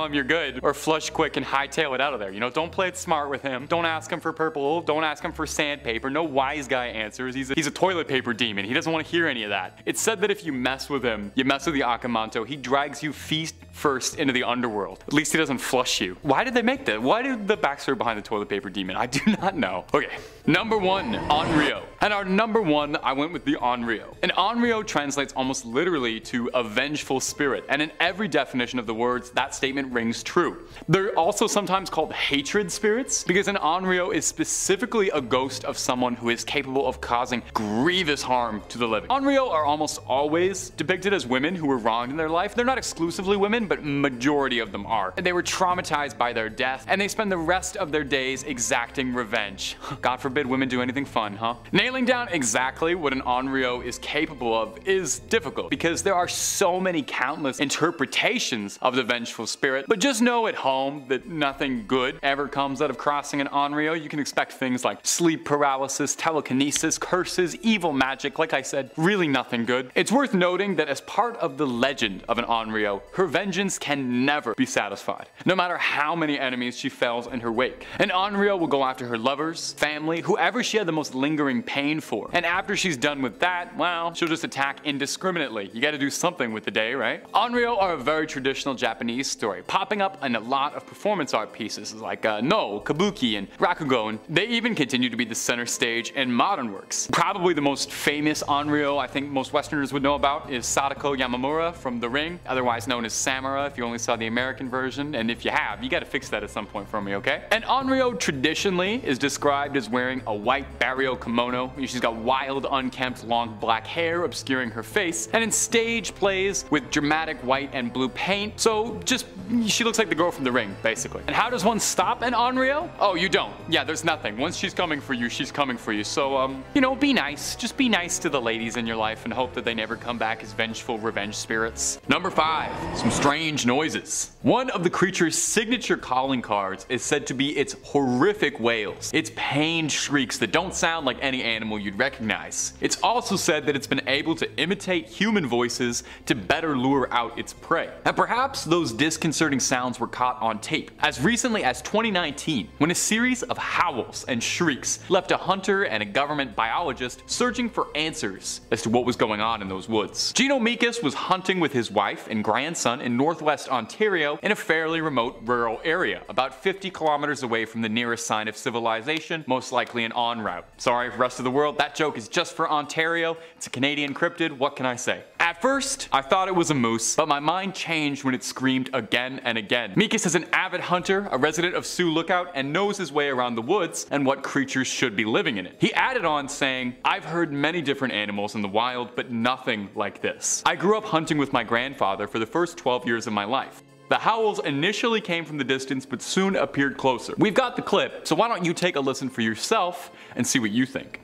him you're good, or flush quick and hightail it out of there. You know, don't play it smart with him. Don't ask him for purple, don't ask him for sandpaper. No wise guy answers. He's a toilet paper demon. He doesn't want to hear any of that. It's said that if you mess with him, you mess with the Akanto, he drags you feet first into the underworld. At least he doesn't flush you. Why did they make that? Why did the backstory behind the toilet paper demon? I do not know. Okay, number 1, Hreo. And our number 1, I went with the Hreo. And Hreo translates almost literally to a vengeful spirit, and in every definition of the words, that statement rings true. They're also sometimes called hatred spirits, because an Hreo is specifically a ghost of someone who is capable of causing grievous harm to the living. Hreo are almost always depicted as women who were wronged in their life. They're not exclusively women, but majority of them are. They were traumatized by their death, and they spend the rest of their days exacting revenge. God forbid women do anything fun, huh? Nailing down exactly what an Hreo is capable of is difficult, because there are so many countless interpretations of the vengeful spirit, but just know at home that nothing good ever comes out of crossing an Hreo. You can expect things like sleep paralysis, telekinesis, curses, evil magic, like I said, really nothing good. It's worth noting that as part of the legend of an Hreo, her vengeance can never be satisfied, no matter how many enemies she fells in her wake. An Hreo will go after her lovers, family, whoever she had the most lingering pain for, and after she's done with that, well, she'll just attack indiscriminately. You gotta do something with the day, right? Hreo are a very traditional Japanese story, popping up in a lot of performance art pieces like No, Kabuki, and Rakugo, and they even continue to be the center stage in modern works. Probably the most famous Hreo I think most Westerners would know about is Sadako Yamamura from The Ring, otherwise known as Samura if you only saw the American version, and if you have, you gotta fix that at some point for me, okay? An Hreo traditionally is described as wearing a white barrio kimono. She's got wild, unkempt, long black hair obscuring her face, and in stage plays with dramatic white and blue paint, so just, she looks like the girl from The Ring, basically. And how does one stop an Hreo? Oh, you don't. Yeah, there's nothing. Once she's coming for you, she's coming for you, so, you know, be nice. Just be nice to the ladies in your life and hope that they never come back as vengeful revenge spirits. Number 5, some strange noises. One of the creature's signature calling cards is said to be its horrific wails, its pained shrieks that don't sound like any animal animal you'd recognize. It's also said that it's been able to imitate human voices to better lure out its prey. And perhaps those disconcerting sounds were caught on tape as recently as 2019, when a series of howls and shrieks left a hunter and a government biologist searching for answers as to what was going on in those woods. Gino Mikas was hunting with his wife and grandson in northwest Ontario in a fairly remote rural area, about 50 kilometers away from the nearest sign of civilization, most likely an en route. Sorry, rest of the world, that joke is just for Ontario. It's a Canadian cryptid, what can I say? At first, I thought it was a moose, but my mind changed when it screamed again and again. Mikas is an avid hunter, a resident of Sioux Lookout, and knows his way around the woods and what creatures should be living in it. He added on saying, "I've heard many different animals in the wild, but nothing like this. I grew up hunting with my grandfather for the first 12 years of my life. The howls initially came from the distance but soon appeared closer." We've got the clip, so why don't you take a listen for yourself and see what you think.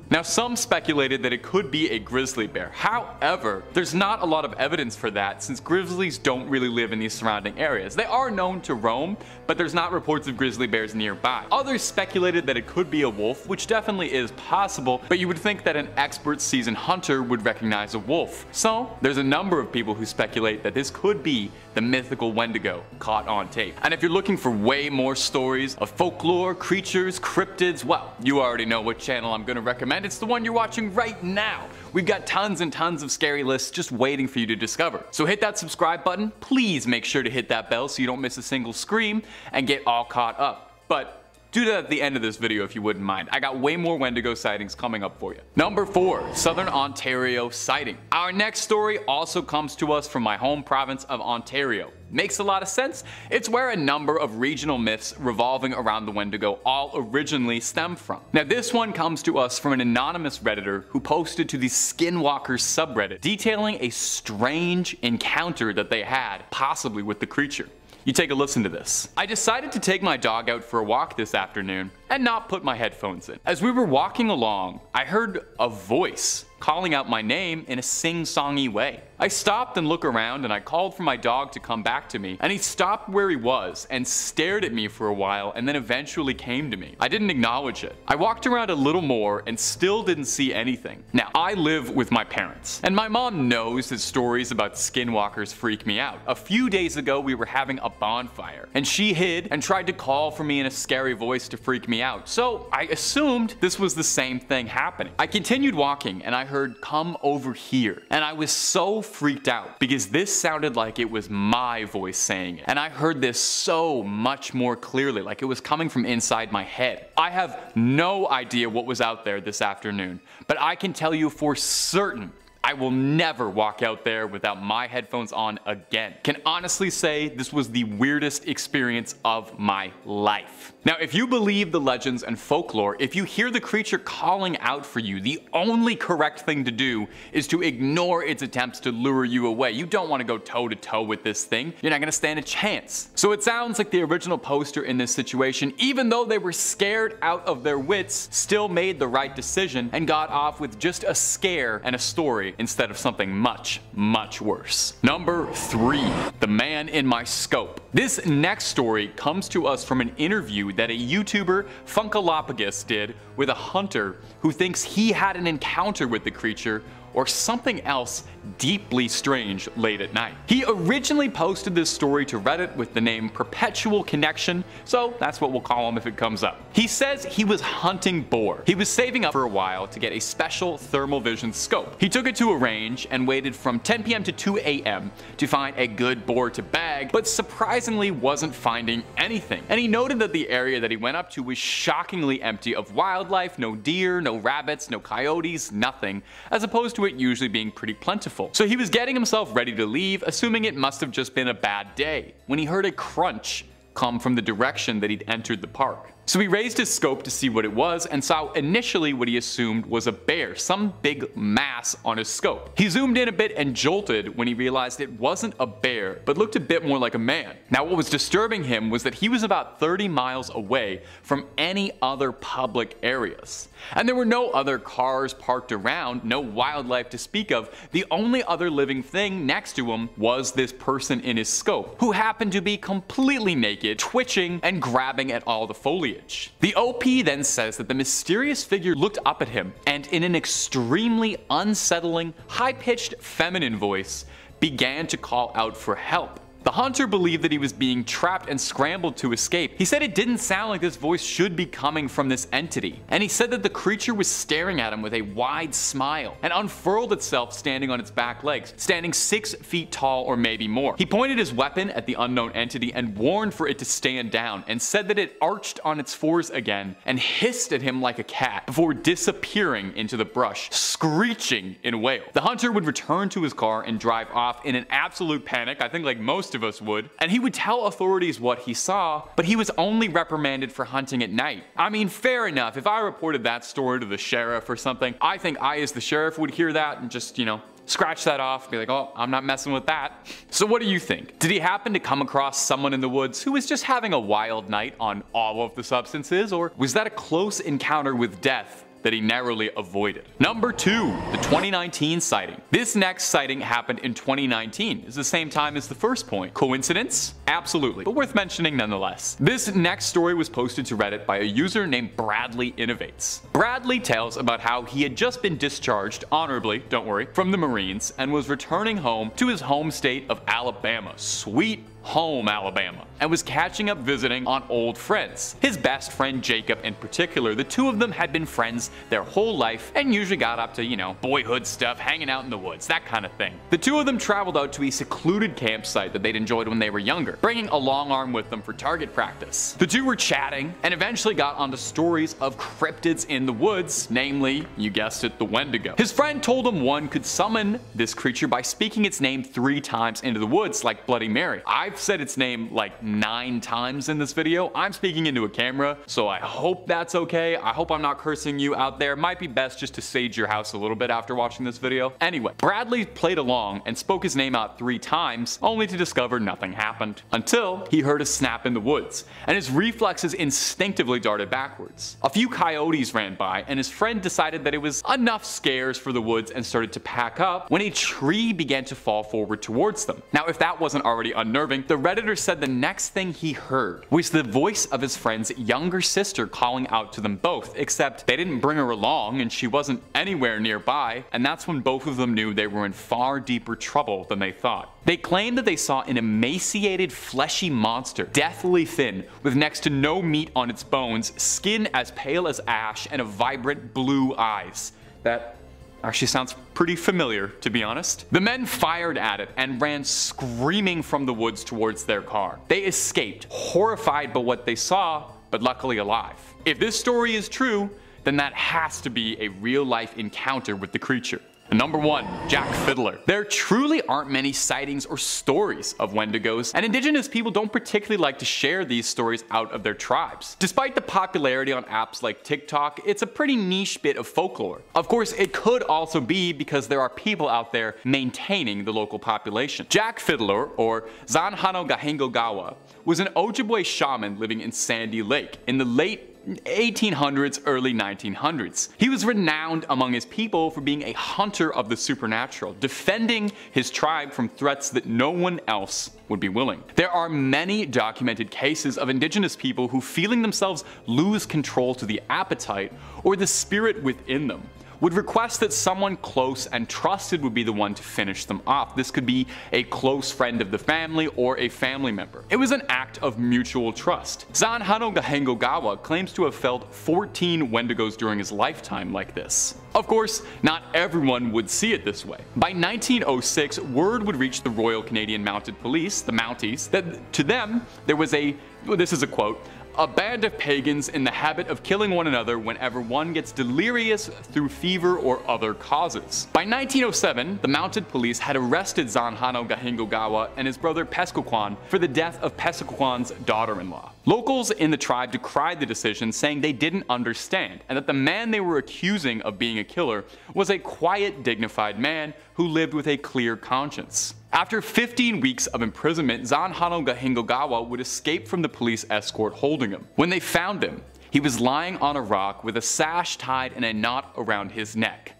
Now, some speculated that it could be a grizzly bear. However, there's not a lot of evidence for that since grizzlies don't really live in these surrounding areas. They are known to roam, but there's not reports of grizzly bears nearby. Others speculated that it could be a wolf, which definitely is possible, but you would think that an expert seasoned hunter would recognize a wolf. So, there's a number of people who speculate that this could be the mythical Wendigo caught on tape. And if you're looking for way more stories of folklore, creatures, cryptids, well, you already know what channel I'm gonna recommend. It's the one you're watching right now. We've got tons and tons of scary lists just waiting for you to discover. So hit that subscribe button, please make sure to hit that bell so you don't miss a single scream and get all caught up. But do that at the end of this video if you wouldn't mind. I got way more Wendigo sightings coming up for you. Number 4, Southern Ontario sighting. Our next story also comes to us from my home province of Ontario. Makes a lot of sense. It's where a number of regional myths revolving around the Wendigo all originally stem from. Now this one comes to us from an anonymous Redditor who posted to the Skinwalkers subreddit detailing a strange encounter that they had, possibly with the creature. You take a listen to this. "I decided to take my dog out for a walk this afternoon and not put my headphones in. As we were walking along, I heard a voice calling out my name in a sing-songy way. I stopped and looked around and I called for my dog to come back to me, and he stopped where he was and stared at me for a while and then eventually came to me. I didn't acknowledge it. I walked around a little more and still didn't see anything. Now, I live with my parents, and my mom knows that stories about skinwalkers freak me out. A few days ago, we were having a bonfire, and she hid and tried to call for me in a scary voice to freak me out, so I assumed this was the same thing happening. I continued walking and I heard, 'Come over here,' and I was so freaked out because this sounded like it was my voice saying it, and I heard this so much more clearly, like it was coming from inside my head. I have no idea what was out there this afternoon, but I can tell you for certain I will never walk out there without my headphones on again. Can honestly say this was the weirdest experience of my life." Now, if you believe the legends and folklore, if you hear the creature calling out for you, the only correct thing to do is to ignore its attempts to lure you away. You don't want to go toe to toe with this thing. You're not going to stand a chance. So it sounds like the original poster in this situation, even though they were scared out of their wits, still made the right decision and got off with just a scare and a story instead of something much, much worse. Number 3, the man in my scope. This next story comes to us from an interview that a YouTuber, Funkalopagus, did with a hunter who thinks he had an encounter with the creature or something else deeply strange late at night. He originally posted this story to Reddit with the name Perpetual Connection, so that's what we'll call him if it comes up. He says he was hunting boar. He was saving up for a while to get a special thermal vision scope. He took it to a range and waited from 10 p.m. to 2 a.m. to find a good boar to bag, but surprisingly wasn't finding anything. And he noted that the area that he went up to was shockingly empty of wildlife, no deer, no rabbits, no coyotes, nothing, as opposed to it usually being pretty plentiful. So he was getting himself ready to leave, assuming it must have just been a bad day, when he heard a crunch come from the direction that he'd entered the park. So he raised his scope to see what it was and saw initially what he assumed was a bear, some big mass on his scope. He zoomed in a bit and jolted when he realized it wasn't a bear, but looked a bit more like a man. Now what was disturbing him was that he was about 30 miles away from any other public areas. And there were no other cars parked around, no wildlife to speak of. The only other living thing next to him was this person in his scope, who happened to be completely naked, twitching and grabbing at all the foliage. The OP then says that the mysterious figure looked up at him and in an extremely unsettling, high-pitched feminine voice began to call out for help. The hunter believed that he was being trapped and scrambled to escape. He said it didn't sound like this voice should be coming from this entity, and he said that the creature was staring at him with a wide smile and unfurled itself standing on its back legs, standing 6 feet tall or maybe more. He pointed his weapon at the unknown entity and warned for it to stand down, and said that it arched on its fours again and hissed at him like a cat before disappearing into the brush, screeching in a wail. The hunter would return to his car and drive off in an absolute panic, I think like most of us would, and he would tell authorities what he saw, but he was only reprimanded for hunting at night. I mean, fair enough. If I reported that story to the sheriff or something, I think I as the sheriff would hear that and just, scratch that off, be like, oh, I'm not messing with that. So what do you think? Did he happen to come across someone in the woods who was just having a wild night on all of the substances, or was that a close encounter with death that he narrowly avoided? Number 2, the 2019 sighting. This next sighting happened in 2019. It's the same time as the first point. Coincidence? Absolutely, but worth mentioning nonetheless. This next story was posted to Reddit by a user named Bradley Innovates. Bradley tells about how he had just been discharged, honorably, don't worry, from the Marines and was returning home to his home state of Alabama. Sweet home Alabama, and was catching up visiting on old friends. His best friend Jacob in particular. The two of them had been friends their whole life and usually got up to, boyhood stuff, hanging out in the woods, that kind of thing. The two of them traveled out to a secluded campsite that they'd enjoyed when they were younger, bringing a long arm with them for target practice. The two were chatting and eventually got onto stories of cryptids in the woods, namely, you guessed it, the Wendigo. His friend told him one could summon this creature by speaking its name 3 times into the woods like Bloody Mary. I've said its name like 9 times in this video. I'm speaking into a camera, so I hope that's okay. I hope I'm not cursing you out there. Might be best just to sage your house a little bit after watching this video. Anyway, Bradley played along and spoke his name out 3 times, only to discover nothing happened. Until he heard a snap in the woods, and his reflexes instinctively darted backwards. A few coyotes ran by, and his friend decided that it was enough scares for the woods and started to pack up when a tree began to fall forward towards them. Now, if that wasn't already unnerving, the Redditor said the next thing he heard was the voice of his friend's younger sister calling out to them both, except they didn't bring her along and she wasn't anywhere nearby, and that's when both of them knew they were in far deeper trouble than they thought. They claimed that they saw an emaciated, fleshy monster, deathly thin, with next to no meat on its bones, skin as pale as ash, and a vibrant blue eyes. That actually sounds pretty familiar, to be honest. The men fired at it and ran screaming from the woods towards their car. They escaped, horrified by what they saw, but luckily alive. If this story is true, then that has to be a real-life encounter with the creature. Number 1, Jack Fiddler. There truly aren't many sightings or stories of Wendigos, and indigenous people don't particularly like to share these stories out of their tribes. Despite the popularity on apps like TikTok, it's a pretty niche bit of folklore. Of course, it could also be because there are people out there maintaining the local population. Jack Fiddler, or Zanhano Gahengogawa, was an Ojibwe shaman living in Sandy Lake in the late 1800s, early 1900s. He was renowned among his people for being a hunter of the supernatural, defending his tribe from threats that no one else would be willing. There are many documented cases of indigenous people who, feeling themselves lose control to the appetite or the spirit within them, would request that someone close and trusted would be the one to finish them off. This could be a close friend of the family or a family member. It was an act of mutual trust. Zanhano Gahengogawa claims to have felled 14 Wendigos during his lifetime like this. Of course, not everyone would see it this way. By 1906, word would reach the Royal Canadian Mounted Police, the Mounties, that to them there was this is a quote, a band of pagans in the habit of killing one another whenever one gets delirious through fever or other causes. By 1907, the mounted police had arrested Zanhano Gahingogawa and his brother Pescoquan for the death of Pescoquan's daughter-in-law. Locals in the tribe decried the decision, saying they didn't understand, and that the man they were accusing of being a killer was a quiet, dignified man who lived with a clear conscience. After 15 weeks of imprisonment, Zanhano Gahingogawa would escape from the police escort holding him. When they found him, he was lying on a rock with a sash tied in a knot around his neck.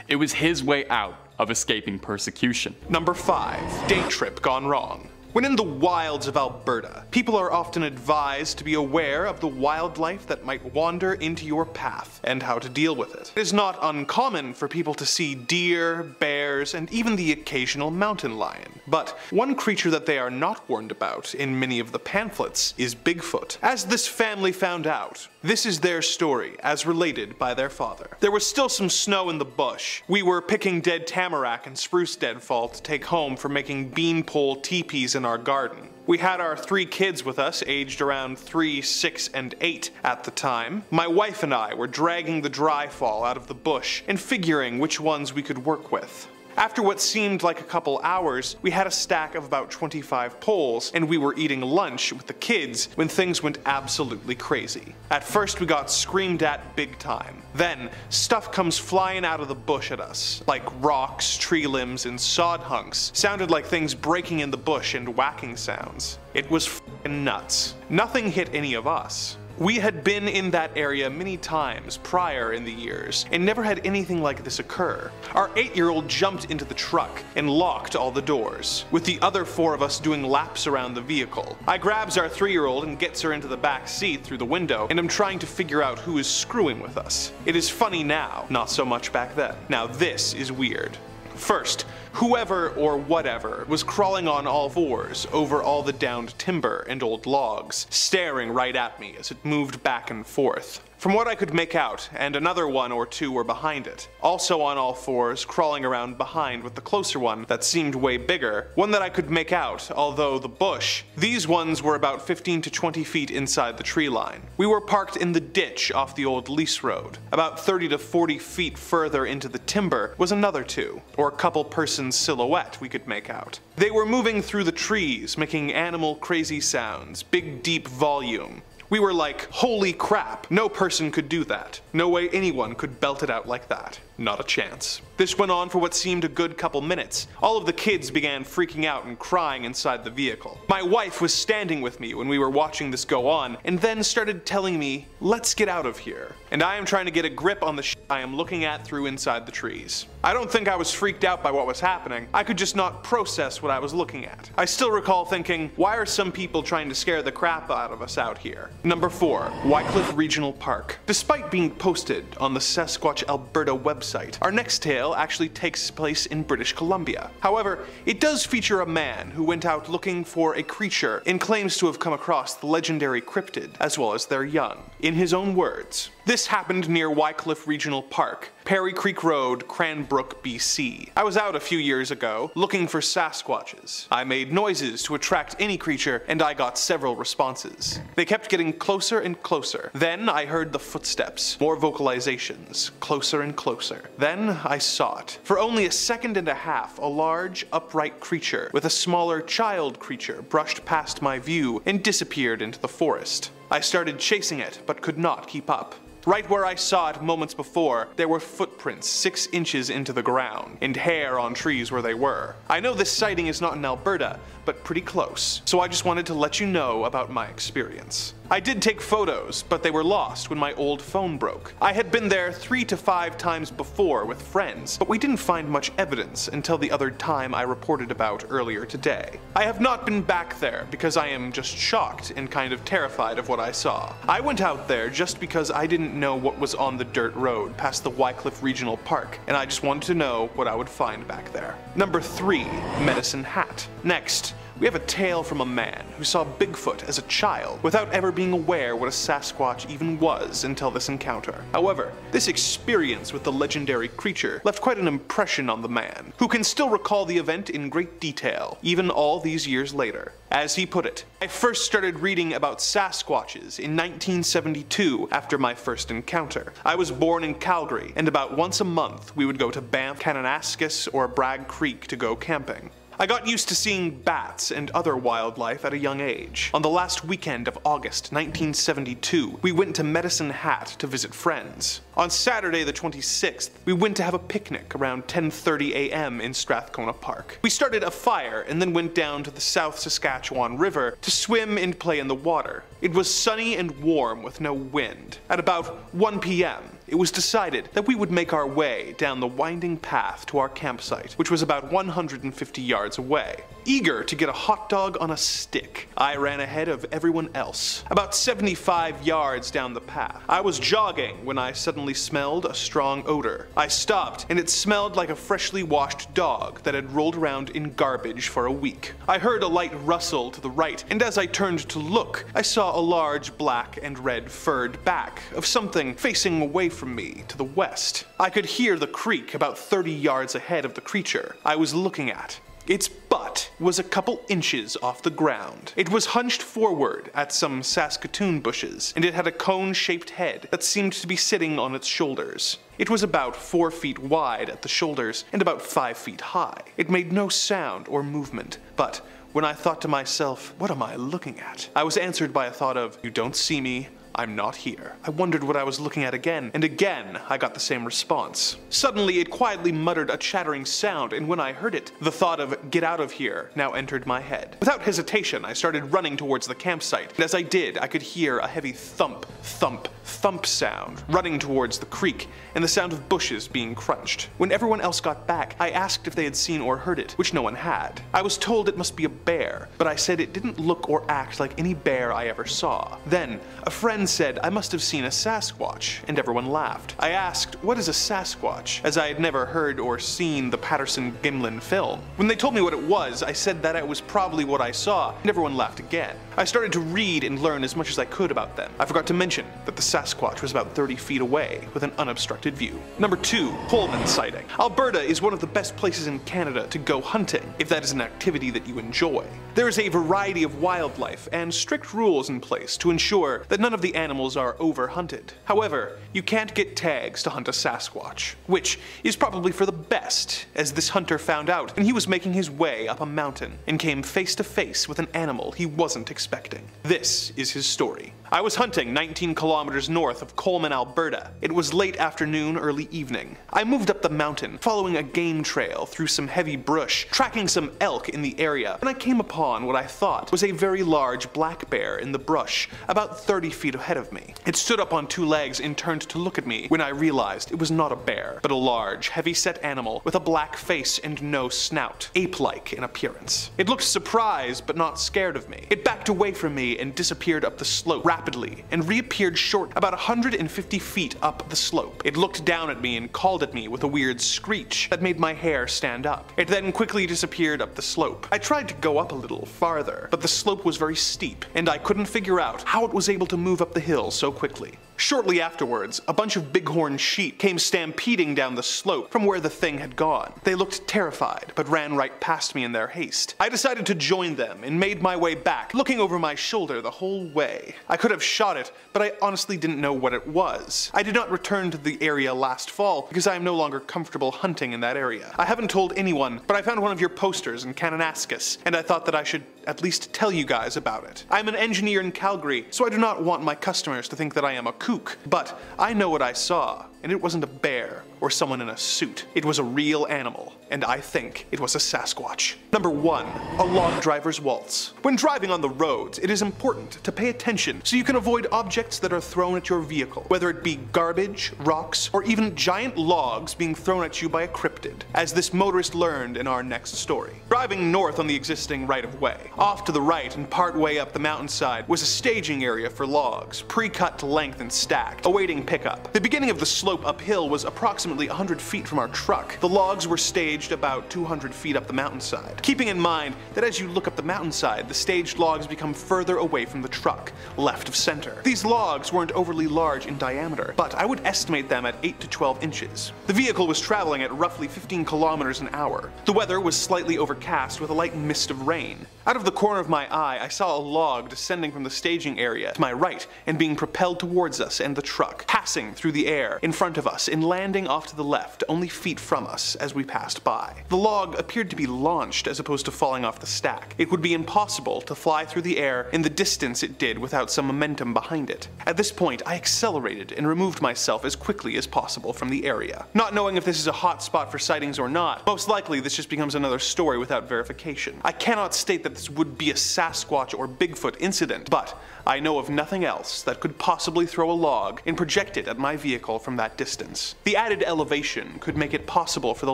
It was his way out of escaping persecution. Number 5. Day trip gone wrong. When in the wilds of Alberta, people are often advised to be aware of the wildlife that might wander into your path and how to deal with it. It is not uncommon for people to see deer, bears, and even the occasional mountain lion. But one creature that they are not warned about in many of the pamphlets is Bigfoot. As this family found out, this is their story as related by their father. There was still some snow in the bush. We were picking dead tamarack and spruce deadfall to take home for making beanpole teepees in our garden. We had our 3 kids with us, aged around 3, 6, and 8 at the time. My wife and I were dragging the dry fall out of the bush and figuring which ones we could work with. After what seemed like a couple hours, we had a stack of about 25 poles, and we were eating lunch with the kids when things went absolutely crazy. At first we got screamed at big time. Then, stuff comes flying out of the bush at us, like rocks, tree limbs, and sod hunks. Sounded like things breaking in the bush and whacking sounds. It was f***ing nuts. Nothing hit any of us. We had been in that area many times prior in the years, and never had anything like this occur. Our 8-year-old jumped into the truck and locked all the doors, with the other 4 of us doing laps around the vehicle. I grabs our 3-year-old and gets her into the back seat through the window, and I'm trying to figure out who is screwing with us. It is funny now, not so much back then. Now this is weird. First, whoever or whatever was crawling on all 4s over all the downed timber and old logs, staring right at me as it moved back and forth. From what I could make out, and another 1 or 2 were behind it, also on all 4s, crawling around behind with the closer one that seemed way bigger, one that I could make out, although the bush. These ones were about 15 to 20 feet inside the tree line. We were parked in the ditch off the old lease road. About 30 to 40 feet further into the timber was another 2, or a couple person's silhouette we could make out. They were moving through the trees, making animal crazy sounds, big deep volume. We were like, holy crap, no person could do that. No way anyone could belt it out like that. Not a chance. This went on for what seemed a good couple minutes. All of the kids began freaking out and crying inside the vehicle. My wife was standing with me when we were watching this go on, and then started telling me, let's get out of here. And I am trying to get a grip on the shit I am looking at through inside the trees. I don't think I was freaked out by what was happening. I could just not process what I was looking at. I still recall thinking, why are some people trying to scare the crap out of us out here? Number 4. Wycliffe Regional Park. Despite being posted on the Sasquatch Alberta website, our next tale actually takes place in British Columbia. However, it does feature a man who went out looking for a creature and claims to have come across the legendary cryptid, as well as their young. In his own words, this happened near Wycliffe Regional Park, Perry Creek Road, Cranbrook, BC. I was out a few years ago looking for Sasquatches. I made noises to attract any creature, and I got several responses. They kept getting closer and closer. Then I heard the footsteps, more vocalizations, closer and closer. Then I saw it. For only a second and a half, a large, upright creature with a smaller child creature brushed past my view and disappeared into the forest. I started chasing it, but could not keep up. Right where I saw it moments before, there were footprints 6 inches into the ground, and hair on trees where they were. I know this sighting is not in Alberta, but pretty close, so I just wanted to let you know about my experience. I did take photos, but they were lost when my old phone broke. I had been there 3 to 5 times before with friends, but we didn't find much evidence until the other time I reported about earlier today. I have not been back there because I am just shocked and kind of terrified of what I saw. I went out there just because I didn't know what was on the dirt road past the Wycliffe Regional Park, and I just wanted to know what I would find back there. Number 3. Medicine Hat. Next, We have a tale from a man who saw Bigfoot as a child without ever being aware what a Sasquatch even was until this encounter. However, this experience with the legendary creature left quite an impression on the man, who can still recall the event in great detail, even all these years later. As he put it, I first started reading about Sasquatches in 1972 after my first encounter. I was born in Calgary, and about once a month we would go to Banff, Kananaskis, or Bragg Creek to go camping. I got used to seeing bats and other wildlife at a young age. On the last weekend of August 1972, we went to Medicine Hat to visit friends. On Saturday the 26th, we went to have a picnic around 10:30 a.m. in Strathcona Park. We started a fire and then went down to the South Saskatchewan River to swim and play in the water. It was sunny and warm with no wind. At about 1 p.m., it was decided that we would make our way down the winding path to our campsite, which was about 150 yards away. Eager to get a hot dog on a stick, I ran ahead of everyone else. About 75 yards down the path, I was jogging when I suddenly smelled a strong odor. I stopped, and it smelled like a freshly washed dog that had rolled around in garbage for a week. I heard a light rustle to the right, and as I turned to look, I saw a large black and red furred back of something facing away from me to the west. I could hear the creak about 30 yards ahead of the creature I was looking at. Its butt was a couple inches off the ground. It was hunched forward at some Saskatoon bushes, and it had a cone-shaped head that seemed to be sitting on its shoulders. It was about 4 feet wide at the shoulders and about 5 feet high. It made no sound or movement, but when I thought to myself, what am I looking at? I was answered by a thought of, you don't see me, I'm not here. I wondered what I was looking at again, and again I got the same response. Suddenly it quietly muttered a chattering sound, and when I heard it, the thought of get out of here now entered my head. Without hesitation, I started running towards the campsite, and as I did, I could hear a heavy thump, thump, thump sound running towards the creek, and the sound of bushes being crunched. When everyone else got back, I asked if they had seen or heard it, which no one had. I was told it must be a bear, but I said it didn't look or act like any bear I ever saw. Then, a friend said I must have seen a Sasquatch, and everyone laughed. I asked, what is a Sasquatch, as I had never heard or seen the Patterson-Gimlin film. When they told me what it was, I said that it was probably what I saw, and everyone laughed again. I started to read and learn as much as I could about them. I forgot to mention that the Sasquatch was about 30 feet away, with an unobstructed view. Number 2. Pullman sighting. Alberta is one of the best places in Canada to go hunting, if that is an activity that you enjoy. There is a variety of wildlife and strict rules in place to ensure that none of the animals are over-hunted. However, you can't get tags to hunt a Sasquatch, which is probably for the best, as this hunter found out when he was making his way up a mountain and came face to face with an animal he wasn't expecting. This is his story. I was hunting 19 kilometers north of Coleman, Alberta. It was late afternoon, early evening. I moved up the mountain, following a game trail through some heavy brush, tracking some elk in the area, and I came upon what I thought was a very large black bear in the brush, about 30 feet ahead of me. It stood up on 2 legs and turned to look at me when I realized it was not a bear, but a large, heavy-set animal with a black face and no snout, ape-like in appearance. It looked surprised but not scared of me. It backed away from me and disappeared up the slope rapidly, and reappeared short about 150 feet up the slope. It looked down at me and called at me with a weird screech that made my hair stand up. It then quickly disappeared up the slope. I tried to go up a little farther, but the slope was very steep, and I couldn't figure out how it was able to move up the hill so quickly. Shortly afterwards, a bunch of bighorn sheep came stampeding down the slope from where the thing had gone. They looked terrified, but ran right past me in their haste. I decided to join them and made my way back, looking over my shoulder the whole way. I could have shot it, but I honestly didn't know what it was. I did not return to the area last fall because I am no longer comfortable hunting in that area. I haven't told anyone, but I found one of your posters in Kananaskis, and I thought that I should at least tell you guys about it. I'm an engineer in Calgary, so I do not want my customers to think that I am a kook, but I know what I saw, and it wasn't a bear or someone in a suit. It was a real animal, and I think it was a Sasquatch. Number 1. A log driver's waltz. When driving on the roads, it is important to pay attention so you can avoid objects that are thrown at your vehicle, whether it be garbage, rocks, or even giant logs being thrown at you by a cryptid, as this motorist learned in our next story. Driving north on the existing right-of-way, off to the right and part way up the mountainside was a staging area for logs, pre-cut to length and stacked, awaiting pickup. The beginning of the slope uphill was approximately approximately 100 feet from our truck. The logs were staged about 200 feet up the mountainside. Keeping in mind that as you look up the mountainside, the staged logs become further away from the truck, left of center. These logs weren't overly large in diameter, but I would estimate them at 8 to 12 inches. The vehicle was traveling at roughly 15 kilometers an hour. The weather was slightly overcast with a light mist of rain. Out of the corner of my eye, I saw a log descending from the staging area to my right and being propelled towards us and the truck, passing through the air in front of us and landing off to the left, only feet from us as we passed by. The log appeared to be launched as opposed to falling off the stack. It would be impossible to fly through the air in the distance it did without some momentum behind it. At this point, I accelerated and removed myself as quickly as possible from the area. Not knowing if this is a hot spot for sightings or not, most likely this just becomes another story without verification. I cannot state that this would be a Sasquatch or Bigfoot incident, but I know of nothing else that could possibly throw a log and project it at my vehicle from that distance. The added elevation could make it possible for the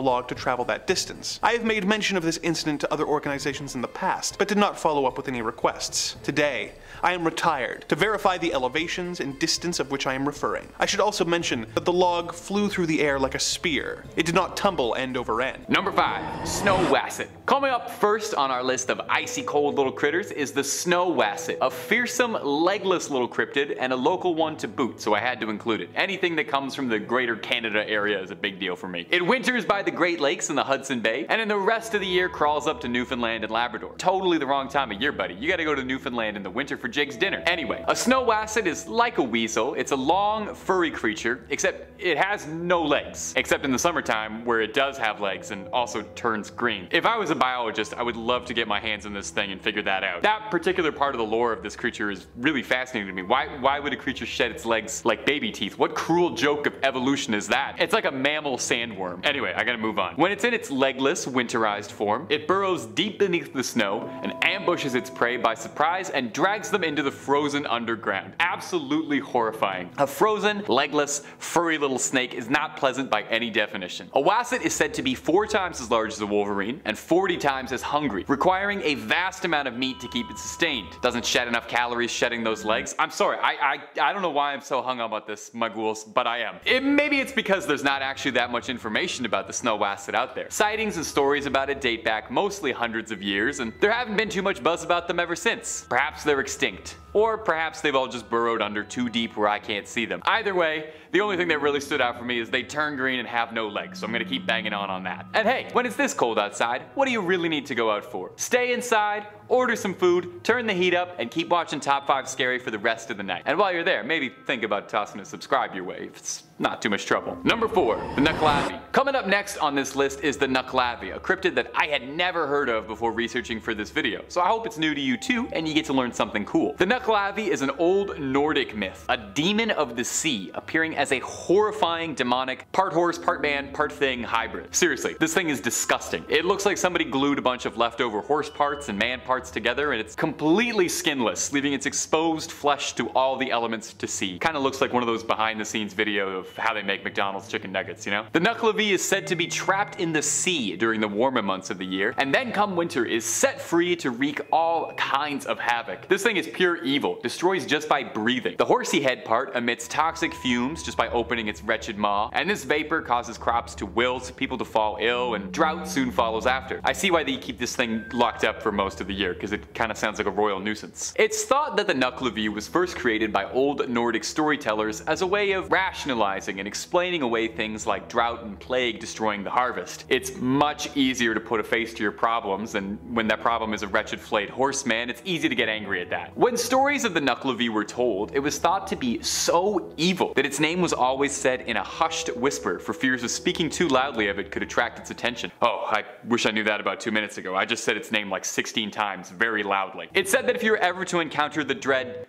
log to travel that distance. I have made mention of this incident to other organizations in the past, but did not follow up with any requests. Today, I am retired to verify the elevations and distance of which I am referring. I should also mention that the log flew through the air like a spear. It did not tumble end over end. Number 5. Snow Wasset. Coming up first on our list of icy cold little critters is the Snow Wasset, a fearsome, legless little cryptid and a local one to boot, so I had to include it. Anything that comes from the greater Canada area is a big deal for me. It winters by the Great Lakes and the Hudson Bay, and in the rest of the year crawls up to Newfoundland and Labrador. Totally the wrong time of year, buddy. You gotta go to Newfoundland in the winter for Jake's dinner. Anyway, a Snow Wasset is like a weasel. It's a long, furry creature, except it has no legs. Except in the summertime, where it does have legs and also turns green. If I was a biologist, I would love to get my hands on this thing and figure that out. That particular part of the lore of this creature is really fascinating to me. Why would a creature shed its legs like baby teeth? What cruel joke of evolution is that? It's like a mammal sandworm. Anyway, I gotta move on. When it's in its legless, winterized form, it burrows deep beneath the snow and ambushes its prey by surprise and drags them into the frozen underground. Absolutely horrifying. A frozen, legless, furry little snake is not pleasant by any definition. A wasset is said to be 4 times as large as a wolverine and 40 times as hungry, requiring a vast amount of meat to keep it sustained. Doesn't shed enough calories shedding those legs. I'm sorry, I don't know why I'm so hung up about this, my ghouls, but I am. Maybe it's because there's not actually that much information about the Snow Wasset out there. Sightings and stories about it date back mostly hundreds of years, and there haven't been too much buzz about them ever since. Perhaps they're extinct. Or perhaps they've all just burrowed under too deep where I can't see them. Either way, the only thing that really stood out for me is they turn green and have no legs, so I'm gonna keep banging on that. And hey, when it's this cold outside, what do you really need to go out for? Stay inside, order some food, turn the heat up, and keep watching Top 5 Scary for the rest of the night. And while you're there, maybe think about tossing a subscribe your way if it's not too much trouble. Number 4, the Knuck. Coming up next on this list is the Knuck, a cryptid that I had never heard of before researching for this video, so I hope it's new to you too and you get to learn something cool. The Knuck is an old Nordic myth, a demon of the sea appearing as a horrifying, demonic, part horse, part man, part thing hybrid. Seriously, this thing is disgusting. It looks like somebody glued a bunch of leftover horse parts and man parts together, and it's completely skinless, leaving its exposed flesh to all the elements to see. Kinda looks like one of those behind the scenes videos of how they make McDonald's chicken nuggets, you know? The Knuck is said to be trapped in the sea during the warmer months of the year, and then come winter is set free to wreak all kinds of havoc. This thing is pure evil, destroys just by breathing. The horsey head part emits toxic fumes just by opening its wretched maw, and this vapor causes crops to wilt, people to fall ill, and drought soon follows after. I see why they keep this thing locked up for most of the year, because it kinda sounds like a royal nuisance. It's thought that the Knuck was first created by old Nordic storytellers as a way of rationalizing and explaining away things like drought and plague destroying the harvest. It's much easier to put a face to your problems, and when that problem is a wretched flayed horseman, it's easy to get angry at that. When stories of the Knuck were told, it was thought to be so evil that its name was always said in a hushed whisper for fears of speaking too loudly of it could attract its attention. Oh, I wish I knew that about 2 minutes ago. I just said its name like 16 times very loudly. It's said that if you're ever to encounter the dread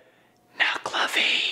Knuck,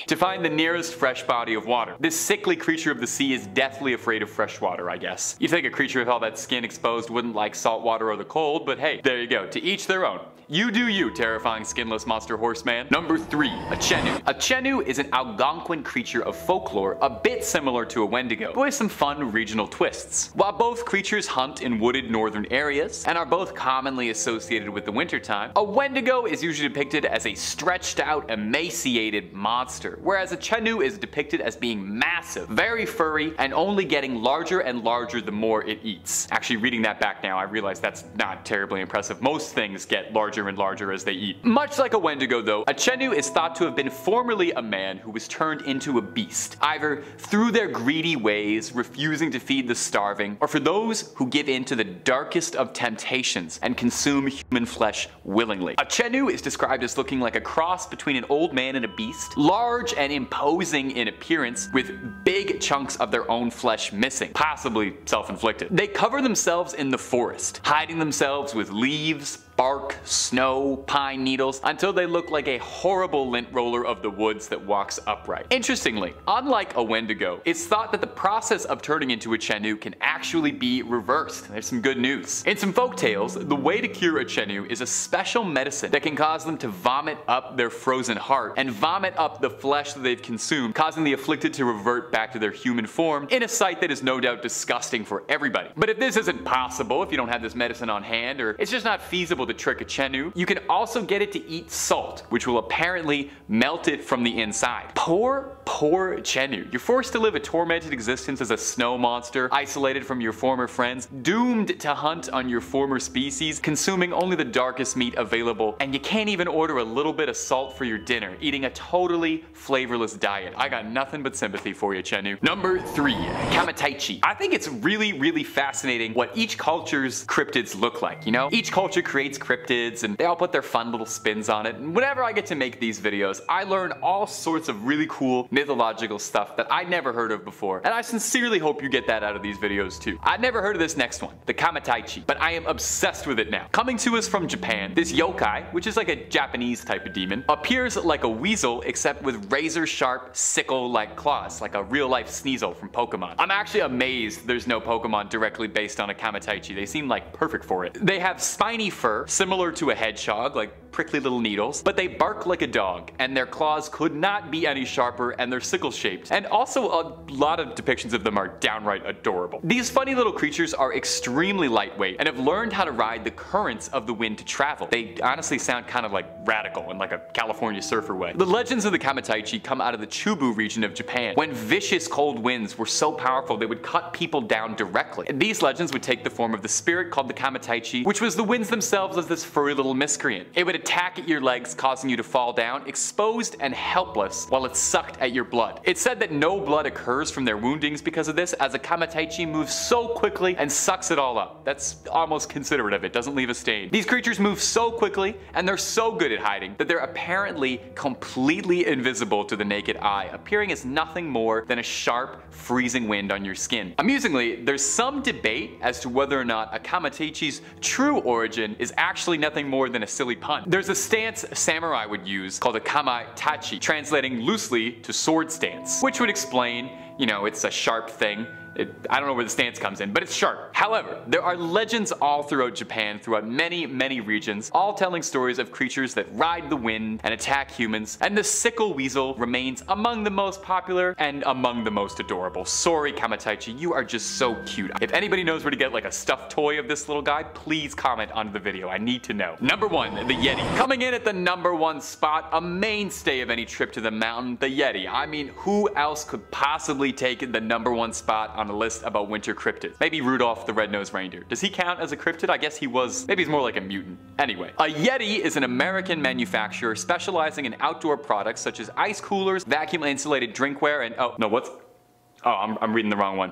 to find the nearest fresh body of water. This sickly creature of the sea is deathly afraid of fresh water, I guess. You'd think a creature with all that skin exposed wouldn't like salt water or the cold, but hey, there you go, to each their own. You do you, terrifying skinless monster horseman. Number 3, a Chenu. A Chenu is an Algonquin creature of folklore a bit similar to a Wendigo, but with some fun regional twists. While both creatures hunt in wooded northern areas, and are both commonly associated with the wintertime, a Wendigo is usually depicted as a stretched out, emaciated monster monster, whereas a Chenu is depicted as being massive, very furry, and only getting larger and larger the more it eats. Actually, reading that back now, I realize that's not terribly impressive. Most things get larger and larger as they eat. Much like a Wendigo though, a Chenu is thought to have been formerly a man who was turned into a beast, either through their greedy ways, refusing to feed the starving, or for those who give in to the darkest of temptations and consume human flesh willingly. A Chenu is described as looking like a cross between an old man and a beast, large and imposing in appearance, with big chunks of their own flesh missing, possibly self-inflicted. They cover themselves in the forest, hiding themselves with leaves, bark, snow, pine needles, until they look like a horrible lint roller of the woods that walks upright. Interestingly, unlike a Wendigo, it's thought that the process of turning into a Chenu can actually be reversed. There's some good news. In some folk tales, the way to cure a Chenu is a special medicine that can cause them to vomit up their frozen heart and vomit up the flesh that they've consumed, causing the afflicted to revert back to their human form in a sight that is no doubt disgusting for everybody. But if this isn't possible, if you don't have this medicine on hand, or it's just not feasible to trick a Chenu, you can also get it to eat salt, which will apparently melt it from the inside. Poor Chenu. You're forced to live a tormented existence as a snow monster, isolated from your former friends, doomed to hunt on your former species, consuming only the darkest meat available, and you can't even order a little bit of salt for your dinner, eating a totally flavorless diet. I got nothing but sympathy for you, Chenu. Number 3, Kamakiri. I think it's really fascinating what each culture's cryptids look like, you know? Each culture creates cryptids and they all put their fun little spins on it, and whenever I get to make these videos, I learn all sorts of really cool mythological stuff that I'd never heard of before, and I sincerely hope you get that out of these videos too. I'd never heard of this next one, the Kamakiri, but I am obsessed with it now. Coming to us from Japan, this yokai, which is like a Japanese type of demon, appears like a weasel except with razor sharp sickle-like claws, like a real-life Sneasel from Pokemon. I'm actually amazed there's no Pokemon directly based on a Kamakiri. They seem like perfect for it. They have spiny fur, similar to a hedgehog, like prickly little needles, but they bark like a dog, and their claws could not be any sharper, and they're sickle-shaped. And also, a lot of depictions of them are downright adorable. These funny little creatures are extremely lightweight and have learned how to ride the currents of the wind to travel. They honestly sound kind of like radical in like a California surfer way. The legends of the Kamakiri come out of the Chubu region of Japan, when vicious cold winds were so powerful they would cut people down directly. And these legends would take the form of the spirit called the Kamakiri, which was the winds themselves as this furry little miscreant. It would attack at your legs, causing you to fall down, exposed and helpless, while it sucked at your blood. It's said that no blood occurs from their woundings because of this, as a Kamakiri moves so quickly and sucks it all up. That's almost considerate of it, doesn't leave a stain. These creatures move so quickly, and they're so good at hiding, that they're apparently completely invisible to the naked eye, appearing as nothing more than a sharp, freezing wind on your skin. Amusingly, there's some debate as to whether or not a Kamakiri's true origin is actually nothing more than a silly pun. There's a stance samurai would use called a kamatachi, translating loosely to sword stance, which would explain, you know, it's a sharp thing. I don't know where the stance comes in, but it's sharp. However, there are legends all throughout Japan, throughout many regions, all telling stories of creatures that ride the wind and attack humans, and the sickle weasel remains among the most popular and among the most adorable. Sorry, Kamakiri, you are just so cute. If anybody knows where to get like a stuffed toy of this little guy, please comment under the video. I need to know. Number 1, the Yeti. Coming in at the number 1 spot, a mainstay of any trip to the mountain, the Yeti. I mean, who else could possibly take the number 1 spot on a list about winter cryptids? Maybe Rudolph the Red-Nosed Reindeer. Does he count as a cryptid? I guess he was. Maybe he's more like a mutant. Anyway, a Yeti is an American manufacturer specializing in outdoor products such as ice coolers, vacuum insulated drinkware, and I'm reading the wrong one.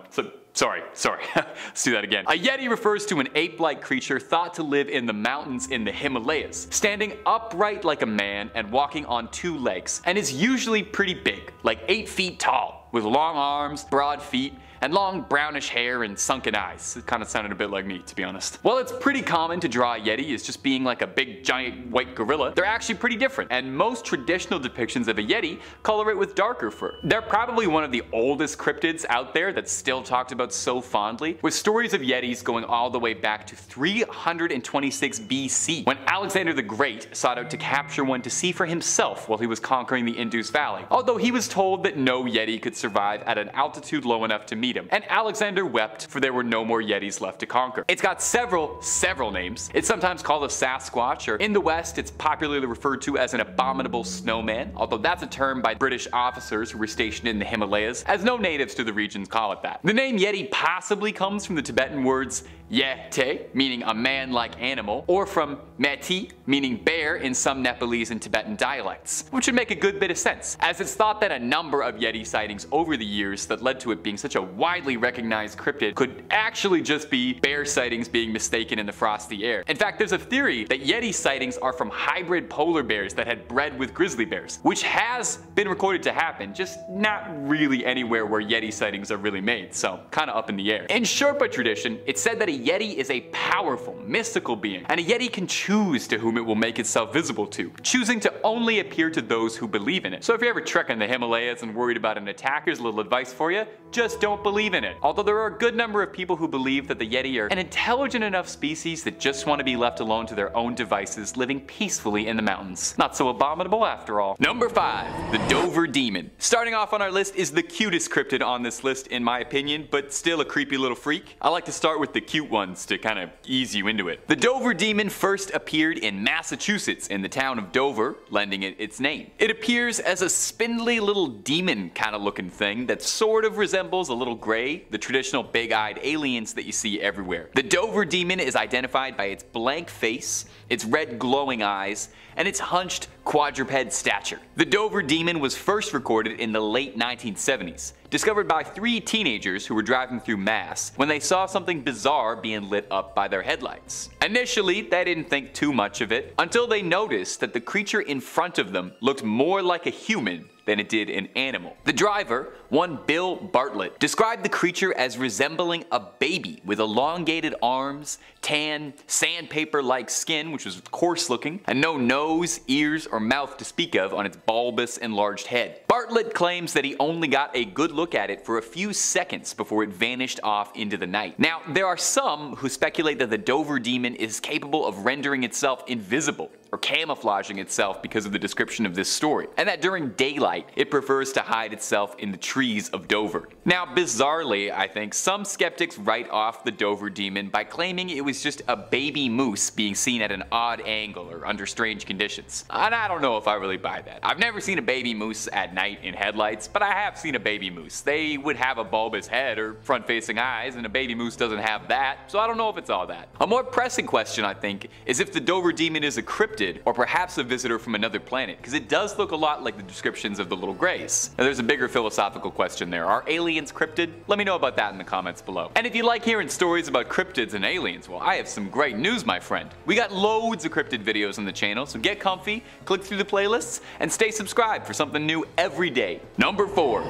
Sorry. Let's do that again. A Yeti refers to an ape-like creature thought to live in the mountains in the Himalayas, standing upright like a man and walking on 2 legs, and is usually pretty big, like 8 feet tall, with long arms, broad feet, and long brownish hair and sunken eyes. It kind of sounded a bit like me, to be honest. While it's pretty common to draw a Yeti as just being like a big giant white gorilla, they're actually pretty different, and most traditional depictions of a Yeti color it with darker fur. They're probably one of the oldest cryptids out there that's still talked about so fondly, with stories of Yetis going all the way back to 326 BC, when Alexander the Great sought out to capture one to see for himself while he was conquering the Indus Valley, although he was told that no Yeti could survive at an altitude low enough to meet meet him. And Alexander wept, for there were no more Yetis left to conquer. It's got several names. It's sometimes called a Sasquatch, or in the West it's popularly referred to as an abominable snowman, although that's a term by British officers who were stationed in the Himalayas, as no natives to the regions call it that. The name Yeti possibly comes from the Tibetan words Ye-te, meaning a man-like animal, or from Meti, meaning bear in some Nepalese and Tibetan dialects, which would make a good bit of sense, as it's thought that a number of Yeti sightings over the years that led to it being such a widely recognized cryptid could actually just be bear sightings being mistaken in the frosty air. In fact, there's a theory that Yeti sightings are from hybrid polar bears that had bred with grizzly bears, which has been recorded to happen, just not really anywhere where Yeti sightings are really made, so kinda up in the air. In Sherpa tradition, it's said that a Yeti is a powerful, mystical being, and a Yeti can choose to whom it will make itself visible to, choosing to only appear to those who believe in it. So if you're ever trekking the Himalayas and worried about an attack, here's a little advice for you: just don't believe in it. Although there are a good number of people who believe that the Yeti are an intelligent enough species that just want to be left alone to their own devices, living peacefully in the mountains. Not so abominable after all. Number 5. The Dover Demon. Starting off on our list is the cutest cryptid on this list in my opinion, but still a creepy little freak. I like to start with the cute ones to kind of ease you into it. The Dover Demon first appeared in Massachusetts in the town of Dover, lending it its name. It appears as a spindly little demon kind of looking thing that sort of resembles a little gray, the traditional big-eyed aliens that you see everywhere. The Dover Demon is identified by its blank face, its red glowing eyes, and its hunched quadruped stature. The Dover Demon was first recorded in the late 1970s, discovered by 3 teenagers who were driving through Mass when they saw something bizarre being lit up by their headlights. Initially, they didn't think too much of it until they noticed that the creature in front of them looked more like a human than it did an animal. The driver, one Bill Bartlett, described the creature as resembling a baby with elongated arms, tan, sandpaper-like skin, which was coarse looking, and no nose, ears, or mouth to speak of on its bulbous, enlarged head. Bartlett claims that he only got a good look at it for a few seconds before it vanished off into the night. Now, there are some who speculate that the Dover Demon is capable of rendering itself invisible, or camouflaging itself because of the description of this story, and that during daylight it prefers to hide itself in the trees of Dover. Now bizarrely, I think, some skeptics write off the Dover Demon by claiming it was just a baby moose being seen at an odd angle or under strange conditions. And I don't know if I really buy that. I've never seen a baby moose at night in headlights, but I have seen a baby moose. They would have a bulbous head or front-facing eyes, and a baby moose doesn't have that, so I don't know if it's all that. A more pressing question, I think, is if the Dover Demon is a cryptid, or perhaps a visitor from another planet, because it does look a lot like the descriptions of the little grays. Now there's a bigger philosophical question there. Are aliens cryptid? Let me know about that in the comments below. And if you like hearing stories about cryptids and aliens, well, I have some great news, my friend. We got loads of cryptid videos on the channel, so get comfy, click through the playlists, and stay subscribed for something new every day. Number 4.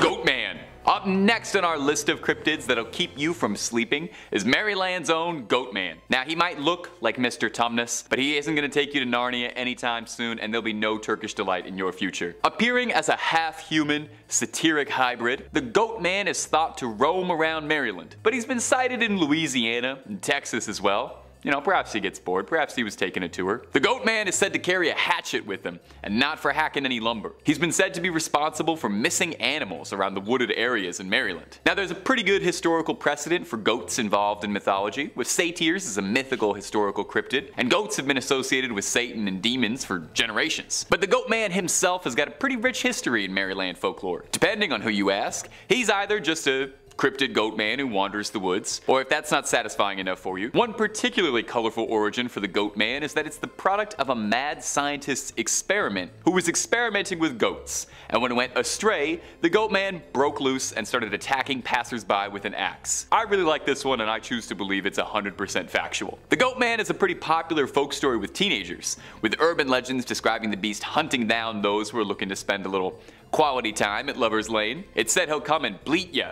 Goatman. Up next on our list of cryptids that'll keep you from sleeping is Maryland's own Goatman. Now he might look like Mr. Tumnus, but he isn't going to take you to Narnia anytime soon, and there'll be no Turkish delight in your future. Appearing as a half-human, satiric hybrid, the Goatman is thought to roam around Maryland, but he's been sighted in Louisiana and Texas as well. You know, perhaps he gets bored, perhaps he was taking a tour. The Goatman is said to carry a hatchet with him, and not for hacking any lumber. He's been said to be responsible for missing animals around the wooded areas in Maryland. Now there's a pretty good historical precedent for goats involved in mythology, with satyrs as a mythical historical cryptid, and goats have been associated with Satan and demons for generations. But the Goatman himself has got a pretty rich history in Maryland folklore. Depending on who you ask, he's either just a cryptid Goatman who wanders the woods, or if that's not satisfying enough for you, one particularly colorful origin for the Goatman is that it's the product of a mad scientist's experiment who was experimenting with goats, and when it went astray, the Goatman broke loose and started attacking passersby with an axe. I really like this one, and I choose to believe it's 100% factual. The Goatman is a pretty popular folk story with teenagers, with urban legends describing the beast hunting down those who are looking to spend a little quality time at Lover's Lane. It's said he'll come and bleat ya.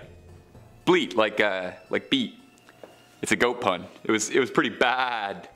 Bleat, like beat. It's a goat pun. It was pretty bad.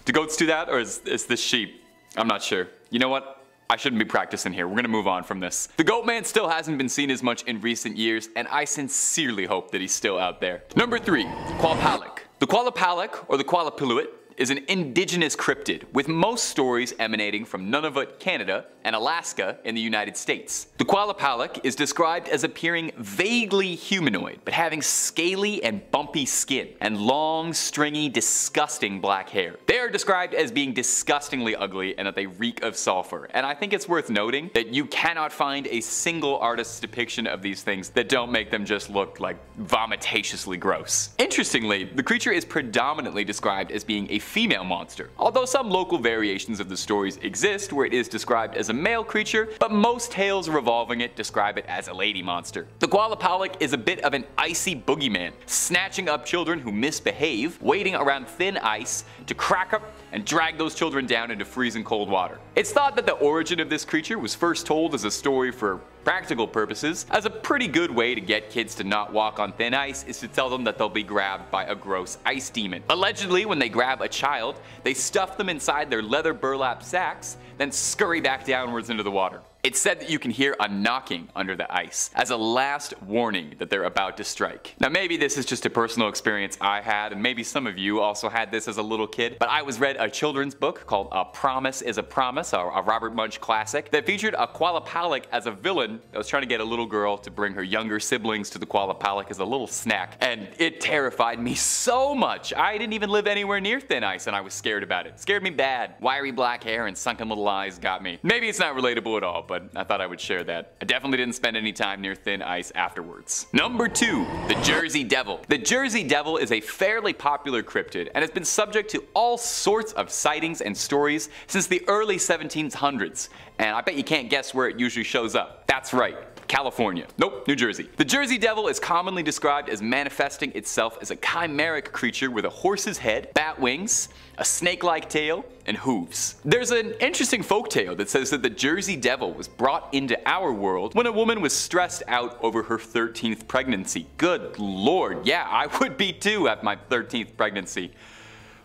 Do goats do that, or is this sheep? I'm not sure. You know what? I shouldn't be practicing here. We're gonna move on from this. The Goatman still hasn't been seen as much in recent years, and I sincerely hope that he's still out there. Number 3, Qualpalic. The Qualpalic, or the Qualpiluit, is an indigenous cryptid, with most stories emanating from Nunavut, Canada, and Alaska in the United States. The Qualapalak is described as appearing vaguely humanoid, but having scaly and bumpy skin, and long, stringy, disgusting black hair. They are described as being disgustingly ugly and that they reek of sulfur, and I think it's worth noting that you cannot find a single artist's depiction of these things that don't make them just look like vomitatiously gross. Interestingly, the creature is predominantly described as being a female monster, although some local variations of the stories exist where it is described as a male creature, but most tales revolving it describe it as a lady monster. The Qualapalak is a bit of an icy boogeyman, snatching up children who misbehave, waiting around thin ice to crack up and drag those children down into freezing cold water. It's thought that the origin of this creature was first told as a story for practical purposes, as a pretty good way to get kids to not walk on thin ice is to tell them that they'll be grabbed by a gross ice demon. Allegedly, when they grab a child, they stuff them inside their leather burlap sacks, then scurry back downwards into the water. It's said that you can hear a knocking under the ice as a last warning that they're about to strike. Now maybe this is just a personal experience I had, and maybe some of you also had this as a little kid, but I was read a children's book called A Promise is a Promise, a Robert Munsch classic, that featured a Qualapalak as a villain that was trying to get a little girl to bring her younger siblings to the Qualapalak as a little snack, and it terrified me so much. I didn't even live anywhere near thin ice and I was scared about it. It scared me bad. Wiry black hair and sunken little eyes got me. Maybe it's not relatable at all, but I thought I would share that. I definitely didn't spend any time near thin ice afterwards. Number 2, the Jersey Devil. The Jersey Devil is a fairly popular cryptid and has been subject to all sorts of sightings and stories since the early 1700s. And I bet you can't guess where it usually shows up. That's right. California. Nope, New Jersey. The Jersey Devil is commonly described as manifesting itself as a chimeric creature with a horse's head, bat wings, a snake-like tail, and hooves. There's an interesting folktale that says that the Jersey Devil was brought into our world when a woman was stressed out over her 13th pregnancy. Good lord, yeah, I would be too at my 13th pregnancy.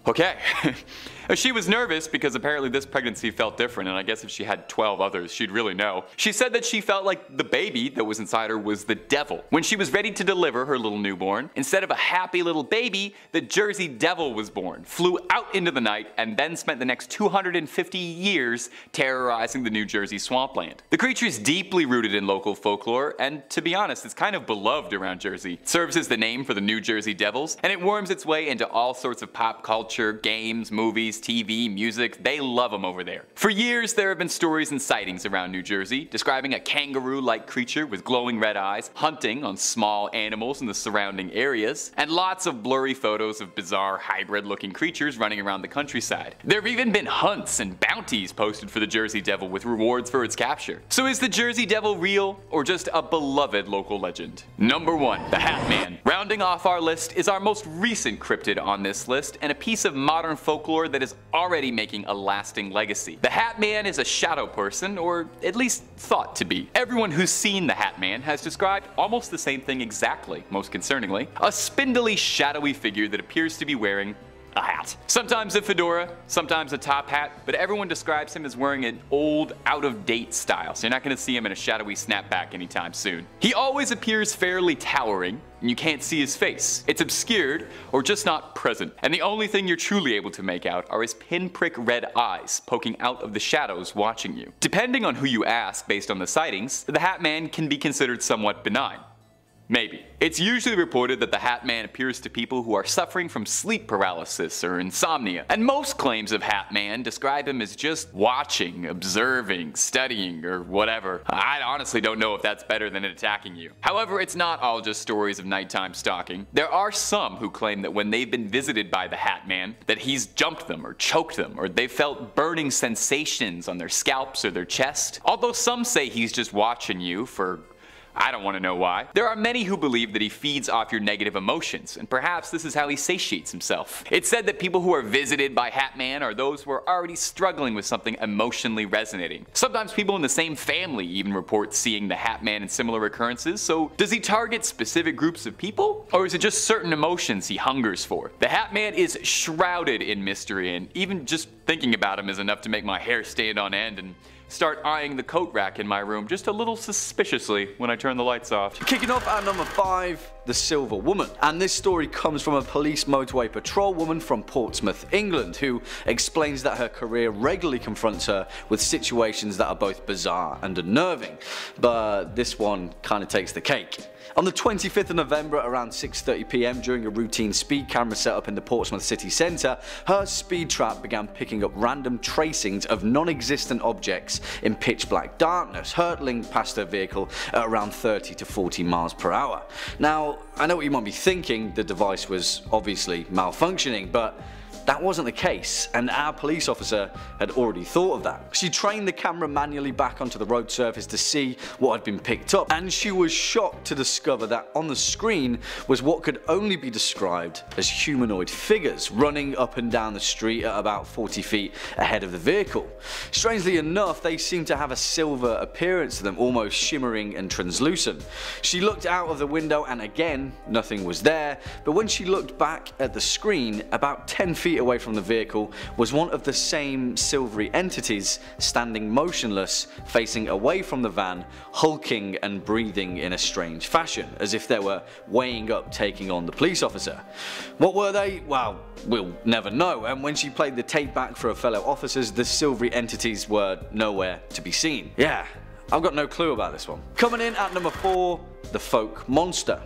Okay. She was nervous because apparently this pregnancy felt different, and I guess if she had 12 others, she'd really know. She said that she felt like the baby that was inside her was the devil. When she was ready to deliver her little newborn, instead of a happy little baby, the Jersey Devil was born, flew out into the night, and then spent the next 250 years terrorizing the New Jersey swampland. The creature is deeply rooted in local folklore, and to be honest, it's kind of beloved around Jersey. It serves as the name for the New Jersey Devils, and it worms its way into all sorts of pop culture, games, movies, TV, music. They love them over there. For years, there have been stories and sightings around New Jersey describing a kangaroo-like creature with glowing red eyes hunting on small animals in the surrounding areas, and lots of blurry photos of bizarre hybrid-looking creatures running around the countryside. There have even been hunts and bounties posted for the Jersey Devil with rewards for its capture. So is the Jersey Devil real, or just a beloved local legend? Number 1, the Hat Man. Rounding off our list is our most recent cryptid on this list, and a piece of modern folklore that is already making a lasting legacy. The Hat Man is a shadow person, or at least thought to be. Everyone who's seen the Hat Man has described almost the same thing exactly, most concerningly. A spindly, shadowy figure that appears to be wearing a hat. Sometimes a fedora, sometimes a top hat, but everyone describes him as wearing an old, out-of-date style, so you're not going to see him in a shadowy snapback anytime soon. He always appears fairly towering, and you can't see his face. It's obscured, or just not present, and the only thing you're truly able to make out are his pinprick red eyes poking out of the shadows watching you. Depending on who you ask based on the sightings, the Hat Man can be considered somewhat benign. Maybe. It's usually reported that the Hat Man appears to people who are suffering from sleep paralysis or insomnia, and most claims of Hat Man describe him as just watching, observing, studying, or whatever. I honestly don't know if that's better than it attacking you. However, it's not all just stories of nighttime stalking. There are some who claim that when they've been visited by the Hat Man, that he's jumped them or choked them, or they felt burning sensations on their scalps or their chest. Although some say he's just watching you for I don't want to know why. There are many who believe that he feeds off your negative emotions, and perhaps this is how he satiates himself. It's said that people who are visited by Hat Man are those who are already struggling with something emotionally resonating. Sometimes people in the same family even report seeing the Hat Man in similar occurrences, so does he target specific groups of people? Or is it just certain emotions he hungers for? The Hat Man is shrouded in mystery, and even just thinking about him is enough to make my hair stand on end and start eyeing the coat rack in my room just a little suspiciously when I turn the lights off. Kicking off at number 5, the Silver Woman. And this story comes from a police motorway patrol woman from Portsmouth, England, who explains that her career regularly confronts her with situations that are both bizarre and unnerving. But this one kind of takes the cake. On the 25th of November around 6:30 PM during a routine speed camera setup in the Portsmouth city centre, her speed trap began picking up random tracings of non-existent objects in pitch black darkness, hurtling past her vehicle at around 30 to 40 miles per hour. Now, I know what you might be thinking, the device was obviously malfunctioning, but that wasn't the case, and our police officer had already thought of that. She trained the camera manually back onto the road surface to see what had been picked up, and she was shocked to discover that on the screen was what could only be described as humanoid figures running up and down the street at about 40 feet ahead of the vehicle. Strangely enough, they seemed to have a silver appearance to them, almost shimmering and translucent. She looked out of the window and again, nothing was there, but when she looked back at the screen, about 10 feet away from the vehicle was one of the same silvery entities standing motionless, facing away from the van, hulking and breathing in a strange fashion, as if they were weighing up taking on the police officer. What were they? Well, we'll never know, and when she played the tape back for her fellow officers, the silvery entities were nowhere to be seen. Yeah, I've got no clue about this one. Coming in at number 4, the folk monster.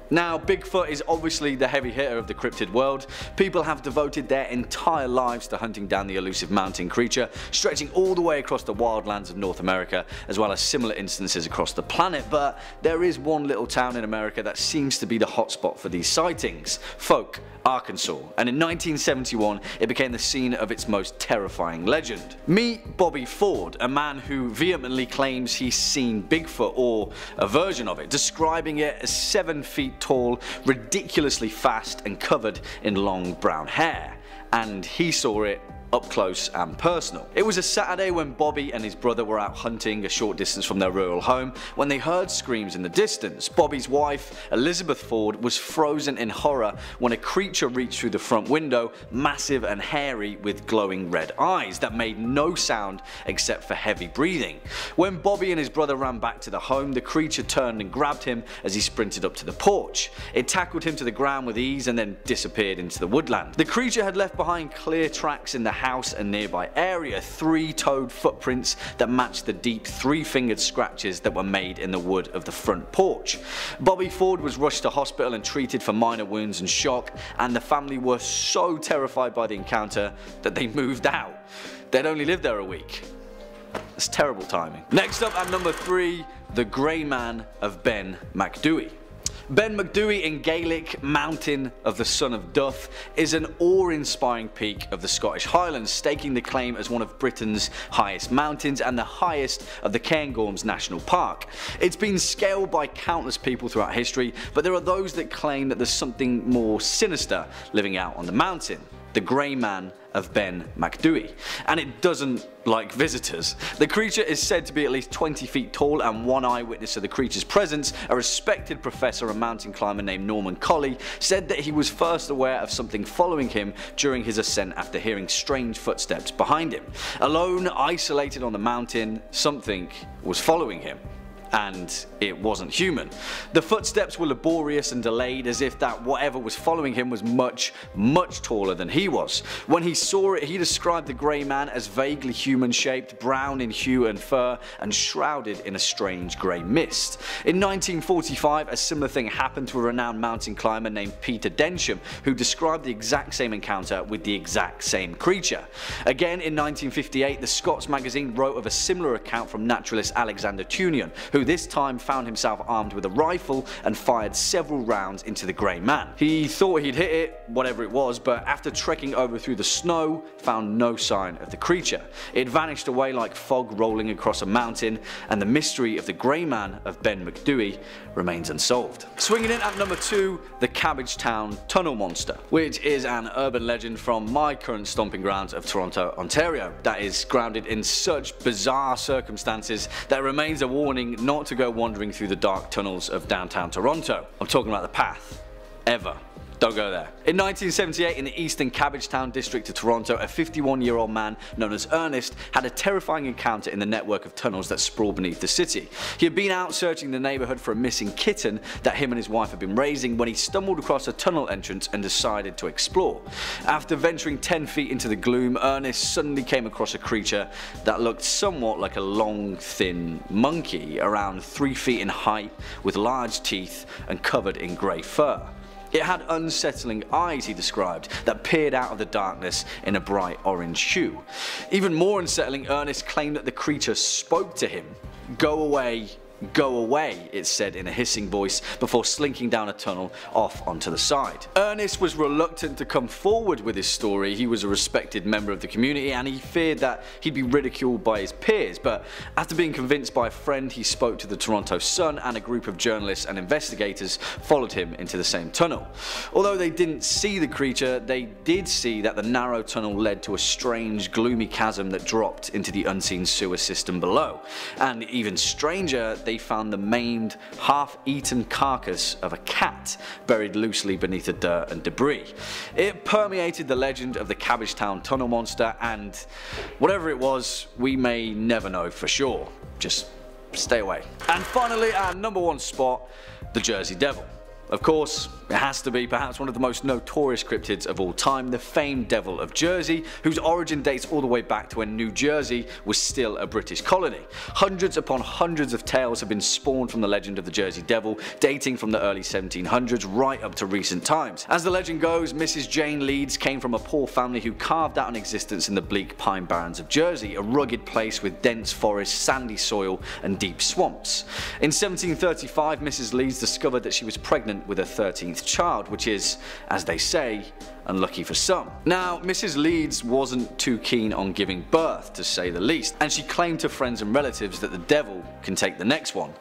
Now, Bigfoot is obviously the heavy hitter of the cryptid world. People have devoted their entire lives to hunting down the elusive mountain creature, stretching all the way across the wildlands of North America, as well as similar instances across the planet. But there is one little town in America that seems to be the hotspot for these sightings: Folk, Arkansas, and in 1971 it became the scene of its most terrifying legend. Meet Bobby Ford, a man who vehemently claims he's seen Bigfoot, or a version of it, describing it as 7 feet tall, ridiculously fast and covered in long brown hair. And he saw it up close and personal. It was a Saturday when Bobby and his brother were out hunting a short distance from their rural home when they heard screams in the distance. Bobby's wife, Elizabeth Ford, was frozen in horror when a creature reached through the front window, massive and hairy with glowing red eyes that made no sound except for heavy breathing. When Bobby and his brother ran back to the home, the creature turned and grabbed him as he sprinted up to the porch. It tackled him to the ground with ease and then disappeared into the woodland. The creature had left behind clear tracks in the house and nearby area, 3-toed footprints that matched the deep 3-fingered scratches that were made in the wood of the front porch. Bobby Ford was rushed to hospital and treated for minor wounds and shock, and the family were so terrified by the encounter that they moved out. They'd only lived there a week. That's terrible timing. Next up at number 3, the Grey Man of Ben Macdui. Ben Macdui in Gaelic, Mountain of the Son of Duff, is an awe-inspiring peak of the Scottish Highlands, staking the claim as one of Britain's highest mountains and the highest of the Cairngorms National Park. It's been scaled by countless people throughout history, but there are those that claim that there's something more sinister living out on the mountain: the Grey Man of Ben Macdui, and it doesn't like visitors. The creature is said to be at least 20 feet tall, and one eyewitness of the creature's presence, a respected professor and mountain climber named Norman Colley, said that he was first aware of something following him during his ascent after hearing strange footsteps behind him. Alone, isolated on the mountain, something was following him. And it wasn't human. The footsteps were laborious and delayed, as if that whatever was following him was much, much taller than he was. When he saw it, he described the Grey Man as vaguely human-shaped, brown in hue and fur, and shrouded in a strange grey mist. In 1945, a similar thing happened to a renowned mountain climber named Peter Densham, who described the exact same encounter with the exact same creature. Again, in 1958, the Scots magazine wrote of a similar account from naturalist Alexander Tunion, who this time found himself armed with a rifle and fired several rounds into the Grey Man. He thought he'd hit it, whatever it was, but after trekking over through the snow, found no sign of the creature. It vanished away like fog rolling across a mountain, and the mystery of the Grey Man of Ben Macdui remains unsolved. Swinging in at number 2, the Cabbagetown Tunnel Monster, which is an urban legend from my current stomping grounds of Toronto, Ontario, that is grounded in such bizarre circumstances that it remains a warning not to go wandering through the dark tunnels of downtown Toronto. I'm talking about the Path. Ever. Don't go there. In 1978, in the eastern Cabbagetown district of Toronto, a 51-year-old man known as Ernest had a terrifying encounter in the network of tunnels that sprawl beneath the city. He had been out searching the neighborhood for a missing kitten that him and his wife had been raising when he stumbled across a tunnel entrance and decided to explore. After venturing 10 feet into the gloom, Ernest suddenly came across a creature that looked somewhat like a long, thin monkey, around 3 feet in height, with large teeth and covered in grey fur. It had unsettling eyes, he described, that peered out of the darkness in a bright orange hue. Even more unsettling, Ernest claimed that the creature spoke to him. "Go away, go away," it said in a hissing voice before slinking down a tunnel off onto the side. Ernest was reluctant to come forward with his story. He was a respected member of the community and he feared that he'd be ridiculed by his peers, but after being convinced by a friend, he spoke to the Toronto Sun, and a group of journalists and investigators followed him into the same tunnel. Although they didn't see the creature, they did see that the narrow tunnel led to a strange, gloomy chasm that dropped into the unseen sewer system below. And even stranger, they found the maimed, half-eaten carcass of a cat buried loosely beneath the dirt and debris. It permeated the legend of the Cabbagetown Tunnel Monster, and whatever it was, we may never know for sure. Just stay away. And finally, our number one spot, the Jersey Devil. Of course, it has to be perhaps one of the most notorious cryptids of all time, the famed Devil of Jersey, whose origin dates all the way back to when New Jersey was still a British colony. Hundreds upon hundreds of tales have been spawned from the legend of the Jersey Devil, dating from the early 1700s right up to recent times. As the legend goes, Mrs. Jane Leeds came from a poor family who carved out an existence in the bleak pine barrens of Jersey, a rugged place with dense forests, sandy soil and deep swamps. In 1735, Mrs. Leeds discovered that she was pregnant with a 13th child, which is, as they say, unlucky for some. Now, Mrs. Leeds wasn't too keen on giving birth, to say the least, and she claimed to friends and relatives that the devil can take the next one.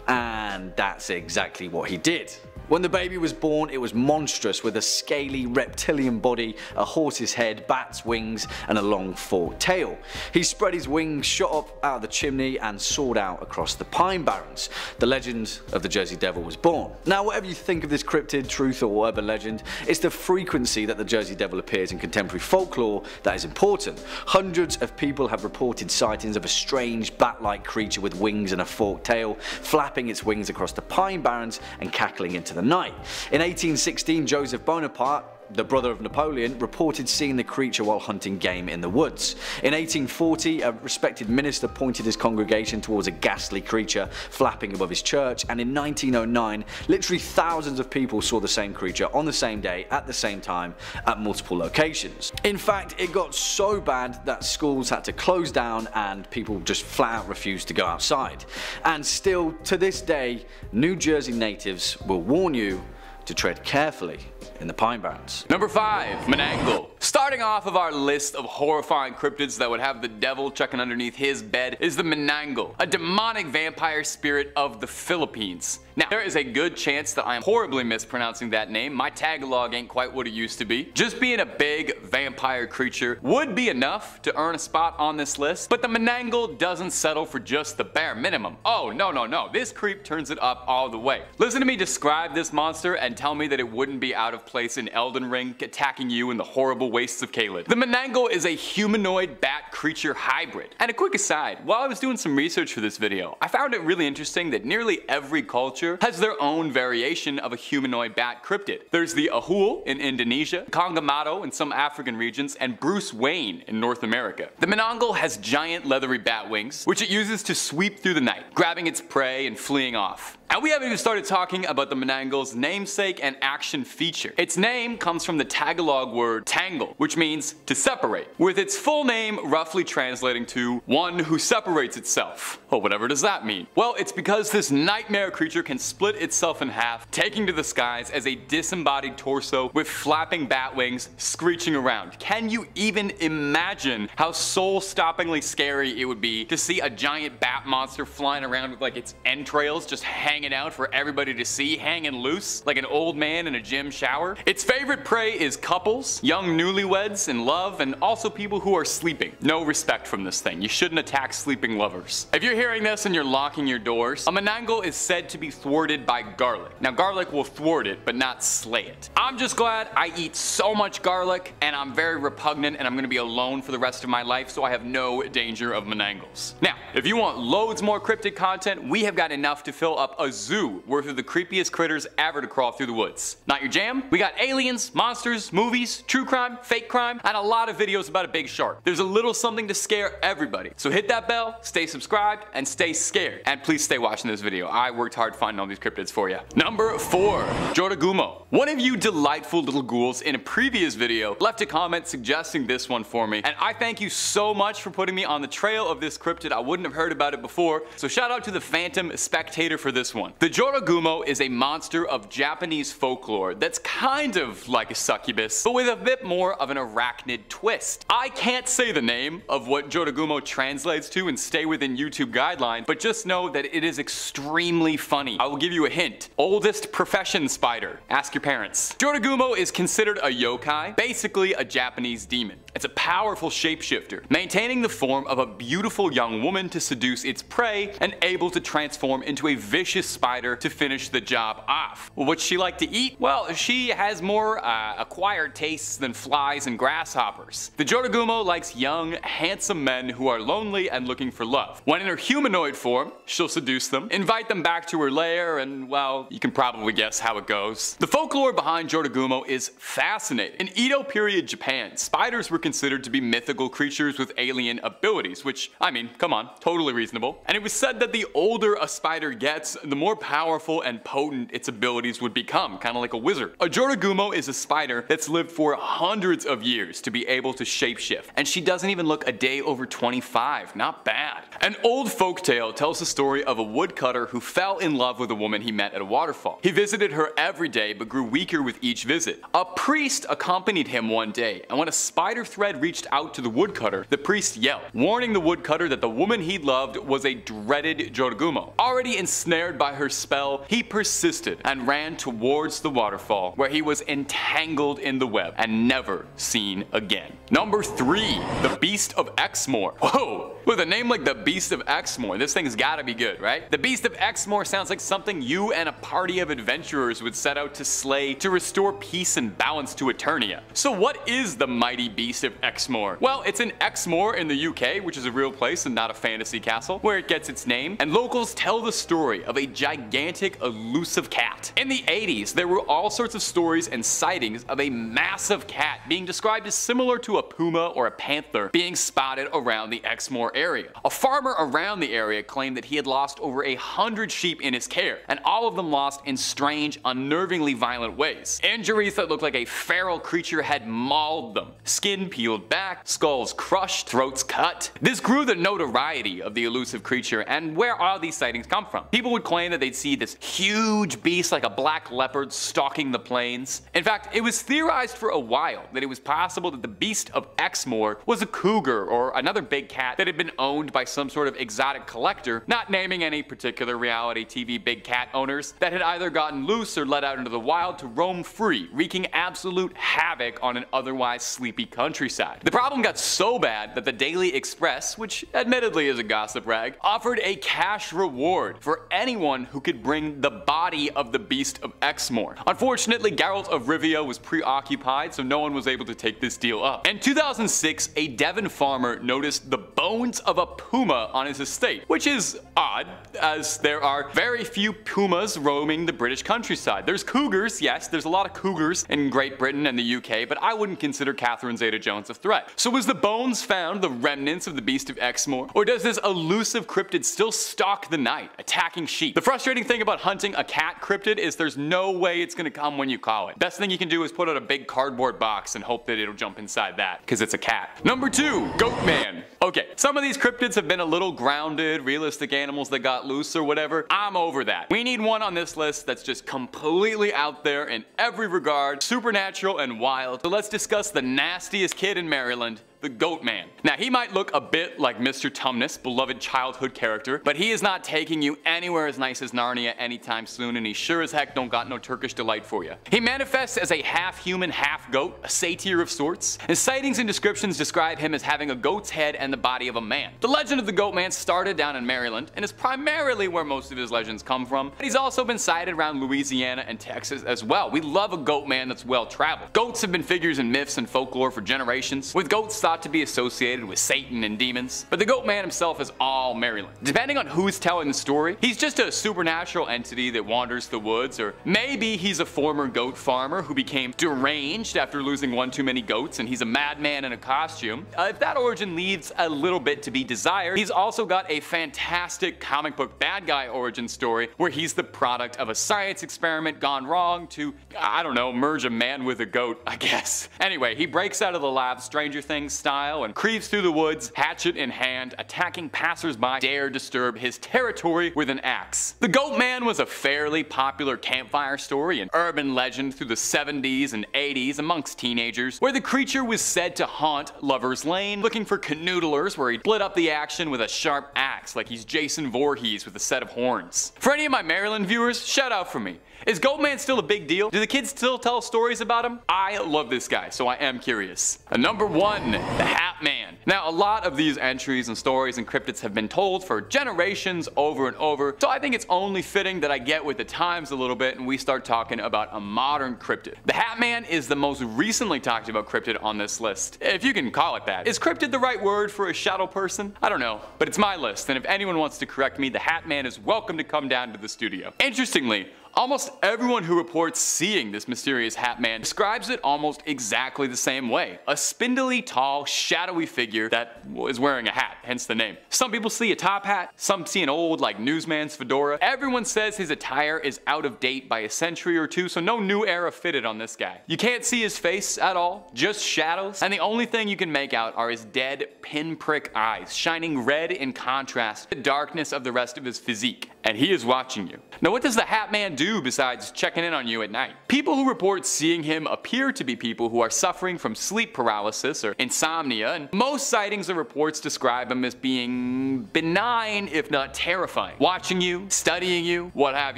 And that's exactly what he did. When the baby was born, it was monstrous, with a scaly reptilian body, a horse's head, bat's wings and a long forked tail. He spread his wings, shot up out of the chimney and soared out across the pine barrens. The legend of the Jersey Devil was born. Now, whatever you think of this cryptid, truth or urban legend, it's the frequency that the Jersey Devil appears in contemporary folklore that is important. Hundreds of people have reported sightings of a strange bat-like creature with wings and a forked tail, flapping its wings across the pine barrens and cackling into the night. In 1816, Joseph Bonaparte, the brother of Napoleon, reported seeing the creature while hunting game in the woods. In 1840, a respected minister pointed his congregation towards a ghastly creature flapping above his church, and in 1909, literally thousands of people saw the same creature on the same day at the same time at multiple locations. In fact, it got so bad that schools had to close down and people just flat out refused to go outside. And still, to this day, New Jersey natives will warn you to tread carefully in the pine barrens. Number 5. Menangle. Starting off of our list of horrifying cryptids that would have the devil checking underneath his bed is the Menangle, a demonic vampire spirit of the Philippines. Now, there is a good chance that I am horribly mispronouncing that name. My Tagalog ain't quite what it used to be. Just being a big vampire creature would be enough to earn a spot on this list, but the Menangle doesn't settle for just the bare minimum. Oh, no, no, no. This creep turns it up all the way. Listen to me describe this monster and tell me that it wouldn't be out of place in Elden Ring, attacking you in the horrible wastes of Caelid. The Menangle is a humanoid bat creature hybrid. And a quick aside, while I was doing some research for this video, I found it really interesting that nearly every culture has their own variation of a humanoid bat cryptid. There's the Ahul in Indonesia, Kongamato in some African regions, and Bruce Wayne in North America. The Menangle has giant leathery bat wings, which it uses to sweep through the night, grabbing its prey and fleeing off. And we haven't even started talking about the Menangle's namesake and action feature. Its name comes from the Tagalog word tangle, which means to separate, with its full name roughly translating to one who separates itself. Well, whatever does that mean? Well, it's because this nightmare creature can split itself in half, taking to the skies as a disembodied torso with flapping bat wings screeching around. Can you even imagine how soul-stoppingly scary it would be to see a giant bat monster flying around with like its entrails just hanging hanging out for everybody to see, hanging loose like an old man in a gym shower. Its favorite prey is couples, young newlyweds in love, and also people who are sleeping. No respect from this thing. You shouldn't attack sleeping lovers. If you're hearing this and you're locking your doors, a Monangle is said to be thwarted by garlic. Now garlic will thwart it, but not slay it. I'm just glad I eat so much garlic and I'm very repugnant and I'm gonna be alone for the rest of my life, so I have no danger of Monangles. Now, if you want loads more cryptid content, we have got enough to fill up a zoo worth of the creepiest critters ever to crawl through the woods. Not your jam? We got aliens, monsters, movies, true crime, fake crime, and a lot of videos about a big shark. There's a little something to scare everybody. So hit that bell, stay subscribed, and stay scared. And please stay watching this video. I worked hard finding all these cryptids for you. Number 4. Jotagumo. One of you delightful little ghouls in a previous video left a comment suggesting this one for me, and I thank you so much for putting me on the trail of this cryptid. I wouldn't have heard about it before, so shout out to the Phantom Spectator for this one. The Jotagumo is a monster of Japanese folklore that's kind of like a succubus, but with a bit more of an arachnid twist. I can't say the name of what Jotagumo translates to and stay within YouTube guidelines, but just know that it is extremely funny. I will give you a hint. Oldest profession spider. Ask your parents. Jotagumo is considered a yokai, basically a Japanese demon. It's a powerful shapeshifter, maintaining the form of a beautiful young woman to seduce its prey and able to transform into a vicious spider to finish the job off. What's she like to eat? Well, she has more acquired tastes than flies and grasshoppers. The Jotagumo likes young, handsome men who are lonely and looking for love. When in her humanoid form, she'll seduce them, invite them back to her lair, and well, you can probably guess how it goes. The folklore behind Jotagumo is fascinating. In Edo period Japan, spiders were considered to be mythical creatures with alien abilities, which, I mean, come on, totally reasonable. And it was said that the older a spider gets, the more powerful and potent its abilities would become, kind of like a wizard. A Jotagumo is a spider that's lived for hundreds of years to be able to shapeshift, and she doesn't even look a day over 25, not bad. An old folktale tells the story of a woodcutter who fell in love with a woman he met at a waterfall. He visited her every day but grew weaker with each visit. A priest accompanied him one day, and when a spider thread reached out to the woodcutter, the priest yelled, warning the woodcutter that the woman he loved was a dreaded Jotagumo. Already ensnared by her spell, he persisted and ran towards the waterfall, where he was entangled in the web and never seen again. Number 3. The Beast of Exmoor. Whoa! With a name like the Beast of Exmoor, this thing's gotta be good, right? The Beast of Exmoor sounds like something you and a party of adventurers would set out to slay to restore peace and balance to Eternia. So what is the mighty Beast of Exmoor? Well, it's in Exmoor in the UK, which is a real place and not a fantasy castle, where it gets its name, and locals tell the story of a gigantic elusive cat. In the 80s, there were all sorts of stories and sightings of a massive cat being described as similar to a puma or a panther being spotted around the Exmoor area. A farmer around the area claimed that he had lost over 100 sheep in his care, and all of them lost in strange, unnervingly violent ways. Injuries that looked like a feral creature had mauled them. Skin peeled back, skulls crushed, throats cut. This grew the notoriety of the elusive creature, and where all these sightings come from. People would claim that they'd see this huge beast like a black leopard stalking the plains. In fact, it was theorized for a while that it was possible that the Beast of Exmoor was a cougar or another big cat that had been owned by some sort of exotic collector, not naming any particular reality TV big cat owners, that had either gotten loose or let out into the wild to roam free, wreaking absolute havoc on an otherwise sleepy countryside. The problem got so bad that the Daily Express, which admittedly is a gossip rag, offered a cash reward for anyone who could bring the body of the Beast of Exmoor. Unfortunately, Geralt of Rivia was preoccupied, so no one was able to take this deal up. In 2006, a Devon farmer noticed the bones of a puma on his estate, which is odd, as there are very few pumas roaming the British countryside. There's cougars, yes, there's a lot of cougars in Great Britain and the UK, but I wouldn't consider Catherine Zeta-Jones a threat. So was the bones found the remnants of the Beast of Exmoor, or does this elusive cryptid still stalk the night, attacking sheep? The frustrating thing about hunting a cat cryptid is there's no way it's gonna come when you call it. Best thing you can do is put out a big cardboard box and hope that it'll jump inside that, because it's a cat. Number 2, Goatman. Okay, some of these cryptids have been a little grounded, realistic animals that got loose or whatever. I'm over that. We need one on this list that's just completely out there in every regard, supernatural and wild. So let's discuss the nastiest kid in Maryland, the Goat Man. Now, he might look a bit like Mr. Tumnus, beloved childhood character, but he is not taking you anywhere as nice as Narnia anytime soon, and he sure as heck don't got no Turkish delight for you. He manifests as a half-human, half-goat, a satyr of sorts, and sightings and descriptions describe him as having a goat's head and the body of a man. The legend of the Goat Man started down in Maryland, and is primarily where most of his legends come from, but he's also been sighted around Louisiana and Texas as well. We love a goat man that's well-traveled. Goats have been figures in myths and folklore for generations, with goats thought to be associated with Satan and demons, but the Goat Man himself is all Maryland. Depending on who's telling the story, he's just a supernatural entity that wanders the woods, or maybe he's a former goat farmer who became deranged after losing one too many goats and he's a madman in a costume. If that origin leaves a little bit to be desired, he's also got a fantastic comic book bad guy origin story where he's the product of a science experiment gone wrong to, I don't know, merge a man with a goat, I guess. Anyway, he breaks out of the lab Stranger Things style and creeps through the woods, hatchet in hand, attacking passersby dare disturb his territory with an axe. The Goat Man was a fairly popular campfire story and urban legend through the 70s and 80s amongst teenagers, where the creature was said to haunt Lover's Lane, looking for canoodlers where he'd split up the action with a sharp axe like he's Jason Voorhees with a set of horns. For any of my Maryland viewers, shout out for me. Is Goat Man still a big deal? Do the kids still tell stories about him? I love this guy, so I am curious. Number 1, the Hat Man. Now, a lot of these entries and stories and cryptids have been told for generations over and over, so I think it's only fitting that I get with the times a little bit and we start talking about a modern cryptid. The Hat Man is the most recently talked about cryptid on this list, if you can call it that. Is cryptid the right word for a shadow person? I don't know, but it's my list, and if anyone wants to correct me, the Hat Man is welcome to come down to the studio. Interestingly, almost everyone who reports seeing this mysterious Hat Man describes it almost exactly the same way. A spindly, tall, shadowy figure that is wearing a hat, hence the name. Some people see a top hat, some see an old, like, newsman's fedora. Everyone says his attire is out of date by a century or two, so no new era fitted on this guy. You can't see his face at all, just shadows, and the only thing you can make out are his dead, pinprick eyes, shining red in contrast to the darkness of the rest of his physique. And he is watching you. Now, what does the Hat Man do besides checking in on you at night? People who report seeing him appear to be people who are suffering from sleep paralysis or insomnia, and most sightings or reports describe him as being benign, if not terrifying. Watching you, studying you, what have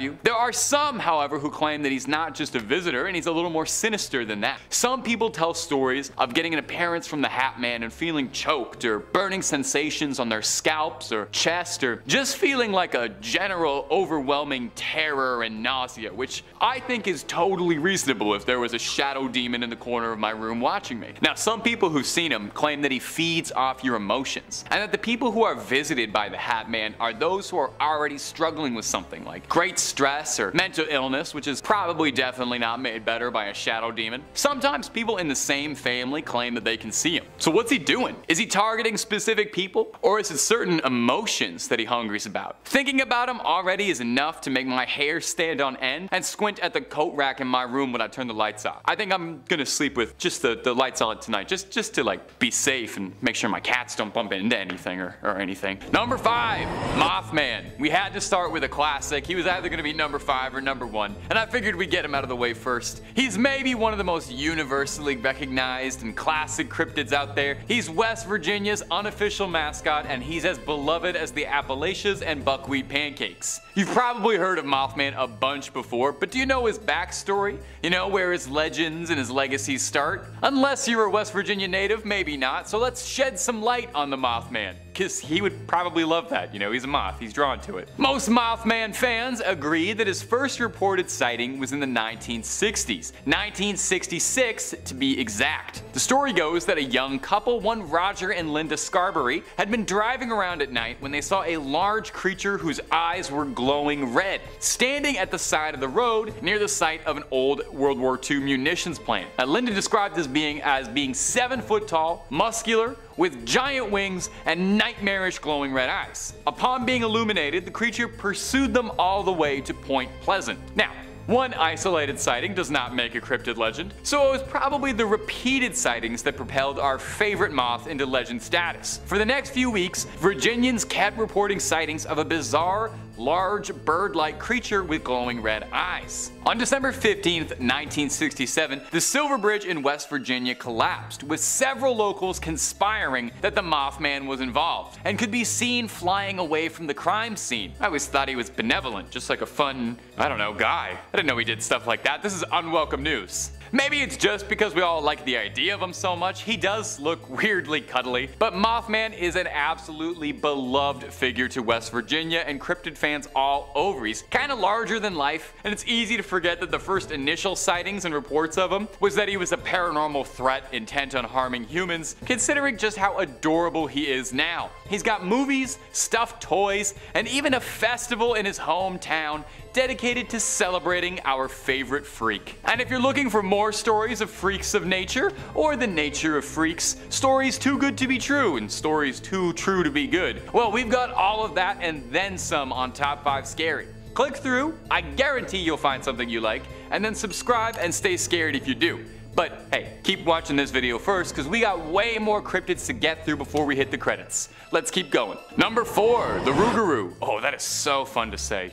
you. There are some, however, who claim that he's not just a visitor and he's a little more sinister than that. Some people tell stories of getting an appearance from the Hat Man and feeling choked or burning sensations on their scalps or chest, or just feeling like a general overwhelming terror and nausea, which I think is totally reasonable if there was a shadow demon in the corner of my room watching me. Now, some people who've seen him claim that he feeds off your emotions, and that the people who are visited by the Hat Man are those who are already struggling with something like great stress or mental illness, which is probably definitely not made better by a shadow demon. Sometimes people in the same family claim that they can see him. So what's he doing? Is he targeting specific people, or is it certain emotions that he hungers about? Thinking about him already is enough to make my hair stand on end and squint at the coat rack in my room when I turn the lights off. I think I'm gonna sleep with just the lights on tonight, just to like be safe and make sure my cats don't bump into anything or anything. Number 5, Mothman. We had to start with a classic. He was either gonna be number 5 or number 1, and I figured we'd get him out of the way first. He's maybe one of the most universally recognized and classic cryptids out there. He's West Virginia's unofficial mascot, and he's as beloved as the Appalachians and buckwheat pancakes. You've probably heard of Mothman a bunch before, but do you know his backstory? You know where his legends and his legacies start? Unless you're a West Virginia native, maybe not, so let's shed some light on the Mothman, because he would probably love that. You know, he's a moth, he's drawn to it. Most Mothman fans agree that his first reported sighting was in the 1960s, 1966 to be exact. The story goes that a young couple, one Roger and Linda Scarberry, had been driving around at night when they saw a large creature whose eyes were glowing red, standing at the side of the road near the site of an old World War II munitions plant. Linda described this being as being 7 foot tall, muscular, with giant wings and nightmarish glowing red eyes. Upon being illuminated, the creature pursued them all the way to Point Pleasant. Now, one isolated sighting does not make a cryptid legend, so it was probably the repeated sightings that propelled our favorite moth into legend status. For the next few weeks, Virginians kept reporting sightings of a bizarre, large bird-like creature with glowing red eyes. On December 15th, 1967, the Silver Bridge in West Virginia collapsed, with several locals conspiring that the Mothman was involved and could be seen flying away from the crime scene. I always thought he was benevolent, just like a fun, I don't know, guy. I didn't know he did stuff like that. This is unwelcome news. Maybe it's just because we all like the idea of him so much. He does look weirdly cuddly, but Mothman is an absolutely beloved figure to West Virginia and cryptid fans all over. He's kind of larger than life, and it's easy to forget that the first initial sightings and reports of him was that he was a paranormal threat intent on harming humans, considering just how adorable he is now. He's got movies, stuffed toys, and even a festival in his hometown dedicated to celebrating our favorite freak. And if you're looking for more stories of freaks of nature, or the nature of freaks, stories too good to be true and stories too true to be good, well, we've got all of that and then some on Top 5 Scary. Click through, I guarantee you'll find something you like, and then subscribe and stay scared if you do. But hey, keep watching this video first, because we got way more cryptids to get through before we hit the credits. Let's keep going. Number 4, the Rougarou. Oh, that is so fun to say.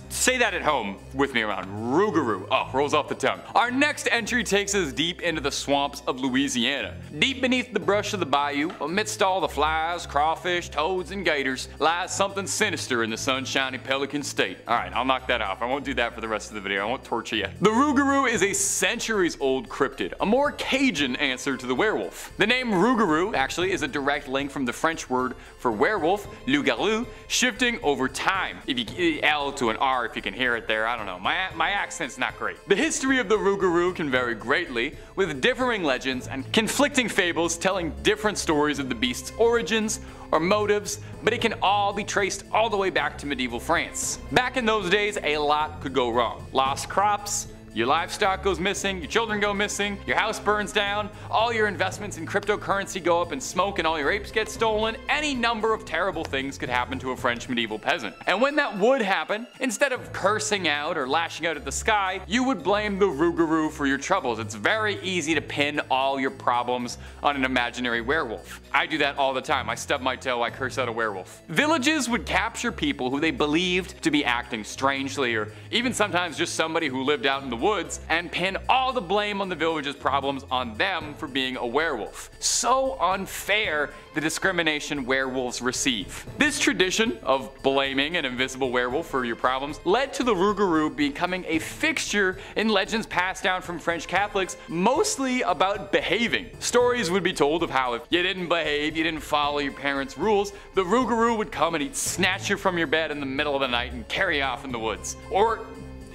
Say that at home with me around. Rougarou. Oh, rolls off the tongue. Our next entry takes us deep into the swamps of Louisiana. Deep beneath the brush of the bayou, amidst all the flies, crawfish, toads, and gators, lies something sinister in the sunshiny Pelican State. Alright, I'll knock that off. I won't do that for the rest of the video. I won't torture you. The Rougarou is a centuries-old cryptid, a more Cajun answer to the werewolf. The name Rougarou actually is a direct link from the French word for werewolf, loup-garou, shifting over time. If you L to an R if you can hear it there, I don't know. My accent's not great. The history of the Rougarou can vary greatly, with differing legends and conflicting fables telling different stories of the beast's origins or motives, but it can all be traced all the way back to medieval France. Back in those days, a lot could go wrong. Lost crops, your livestock goes missing, your children go missing, your house burns down, all your investments in cryptocurrency go up in smoke, and all your apes get stolen. Any number of terrible things could happen to a French medieval peasant. And when that would happen, instead of cursing out or lashing out at the sky, you would blame the Rougarou for your troubles. It's very easy to pin all your problems on an imaginary werewolf. I do that all the time. I stub my toe, I curse out a werewolf. Villages would capture people who they believed to be acting strangely, or even sometimes just somebody who lived out in the woods, and pin all the blame on the village's problems on them for being a werewolf. So unfair, the discrimination werewolves receive. This tradition of blaming an invisible werewolf for your problems led to the Rougarou becoming a fixture in legends passed down from French Catholics, mostly about behaving. Stories would be told of how if you didn't behave, you didn't follow your parents' rules, the Rougarou would come and he'd snatch you from your bed in the middle of the night and carry you off in the woods. Or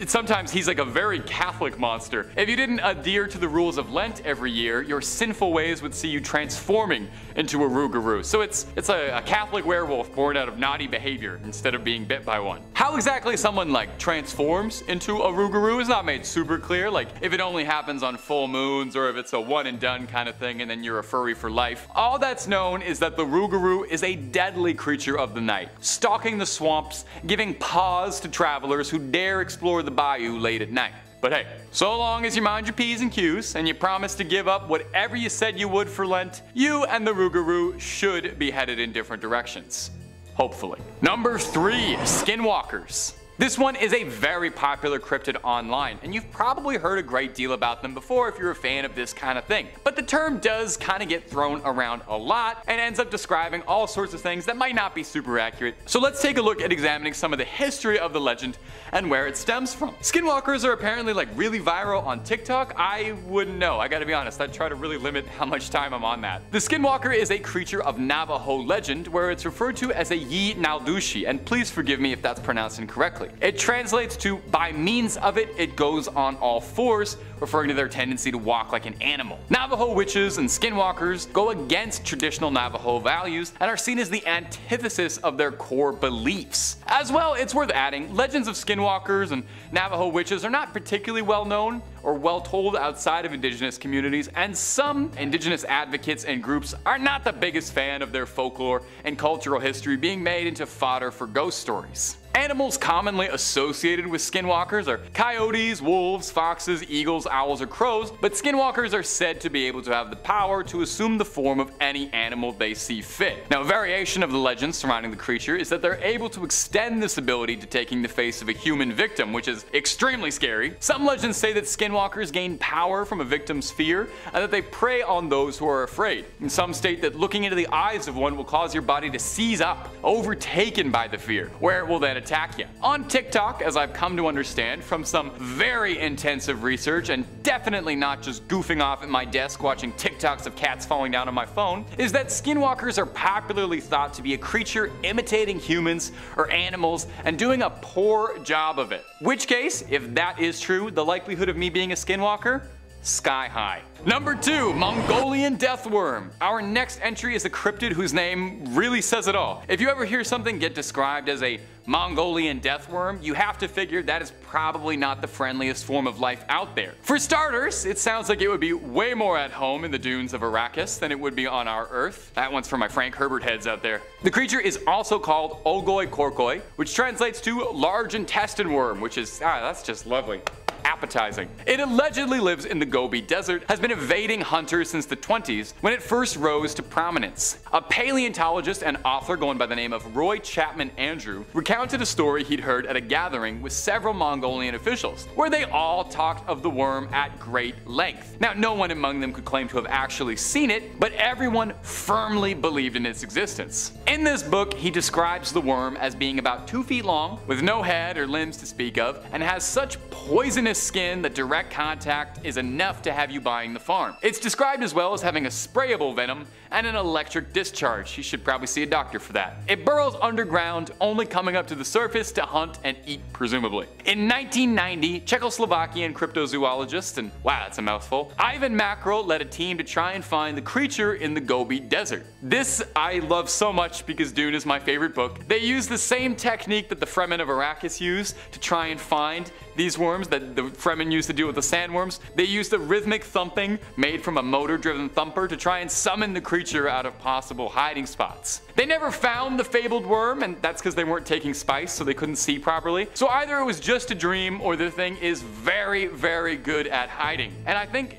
sometimes he's like a very Catholic monster. If you didn't adhere to the rules of Lent every year, your sinful ways would see you transforming into a Rougarou. So it's a Catholic werewolf born out of naughty behavior instead of being bit by one. How exactly someone like transforms into a Rougarou is not made super clear, like if it only happens on full moons or if it's a one and done kind of thing and then you're a furry for life. All that's known is that the Rougarou is a deadly creature of the night, stalking the swamps, giving pause to travelers who dare explore the bayou late at night. But hey, so long as you mind your P's and Q's and you promise to give up whatever you said you would for Lent, you and the Rougarou should be headed in different directions. Hopefully. Number 3, Skinwalkers. This one is a very popular cryptid online, and you've probably heard a great deal about them before if you're a fan of this kind of thing. But the term does kind of get thrown around a lot and ends up describing all sorts of things that might not be super accurate. So let's take a look at examining some of the history of the legend and where it stems from. Skinwalkers are apparently like really viral on TikTok. I wouldn't know, I gotta be honest, I try to really limit how much time I'm on that. The Skinwalker is a creature of Navajo legend where it's referred to as a Yi Naldushi, and please forgive me if that's pronounced incorrectly. It translates to, by means of it, it goes on all fours, referring to their tendency to walk like an animal. Navajo witches and skinwalkers go against traditional Navajo values and are seen as the antithesis of their core beliefs. As well, it's worth adding, legends of skinwalkers and Navajo witches are not particularly well known or well told outside of indigenous communities, and some indigenous advocates and groups are not the biggest fan of their folklore and cultural history being made into fodder for ghost stories. Animals commonly associated with skinwalkers are coyotes, wolves, foxes, eagles, owls, or crows, but skinwalkers are said to be able to have the power to assume the form of any animal they see fit. Now, a variation of the legend surrounding the creature is that they're able to extend this ability to taking the face of a human victim, which is extremely scary. Some legends say that skinwalkers gain power from a victim's fear, and that they prey on those who are afraid. And some state that looking into the eyes of one will cause your body to seize up, overtaken by the fear, where it will then attack you. On TikTok, as I've come to understand from some very intensive research, and definitely not just goofing off at my desk watching TikToks of cats falling down on my phone, is that skinwalkers are popularly thought to be a creature imitating humans or animals and doing a poor job of it. Which case, if that is true, the likelihood of me being a skinwalker? Sky high. Number 2, Mongolian Deathworm. Our next entry is a cryptid whose name really says it all. If you ever hear something get described as a Mongolian deathworm, you have to figure that is probably not the friendliest form of life out there. For starters, it sounds like it would be way more at home in the dunes of Arrakis than it would be on our Earth. That one's for my Frank Herbert heads out there. The creature is also called Ogoi Korkoi, which translates to large intestine worm, which is, that's just lovely. Appetizing. It allegedly lives in the Gobi Desert, has been evading hunters since the 20s when it first rose to prominence. A paleontologist and author going by the name of Roy Chapman Andrew recounted a story he'd heard at a gathering with several Mongolian officials, where they all talked of the worm at great length. Now, no one among them could claim to have actually seen it, but everyone firmly believed in its existence. In this book, he describes the worm as being about 2 feet long, with no head or limbs to speak of, and has such poisonous skin that direct contact is enough to have you buying the farm. It's described as well as having a sprayable venom and an electric discharge. You should probably see a doctor for that. It burrows underground, only coming up to the surface to hunt and eat, presumably. In 1990, Czechoslovakian cryptozoologist, and wow, that's a mouthful, Ivan Mackerel led a team to try and find the creature in the Gobi Desert. This I love so much because Dune is my favorite book. They use the same technique that the Fremen of Arrakis use to try and find these worms that the Fremen used to deal with the sandworms. They used a rhythmic thumping made from a motor-driven thumper to try and summon the creature out of possible hiding spots. They never found the fabled worm, and that's because they weren't taking spice, so they couldn't see properly. So either it was just a dream, or the thing is very, very good at hiding. And I think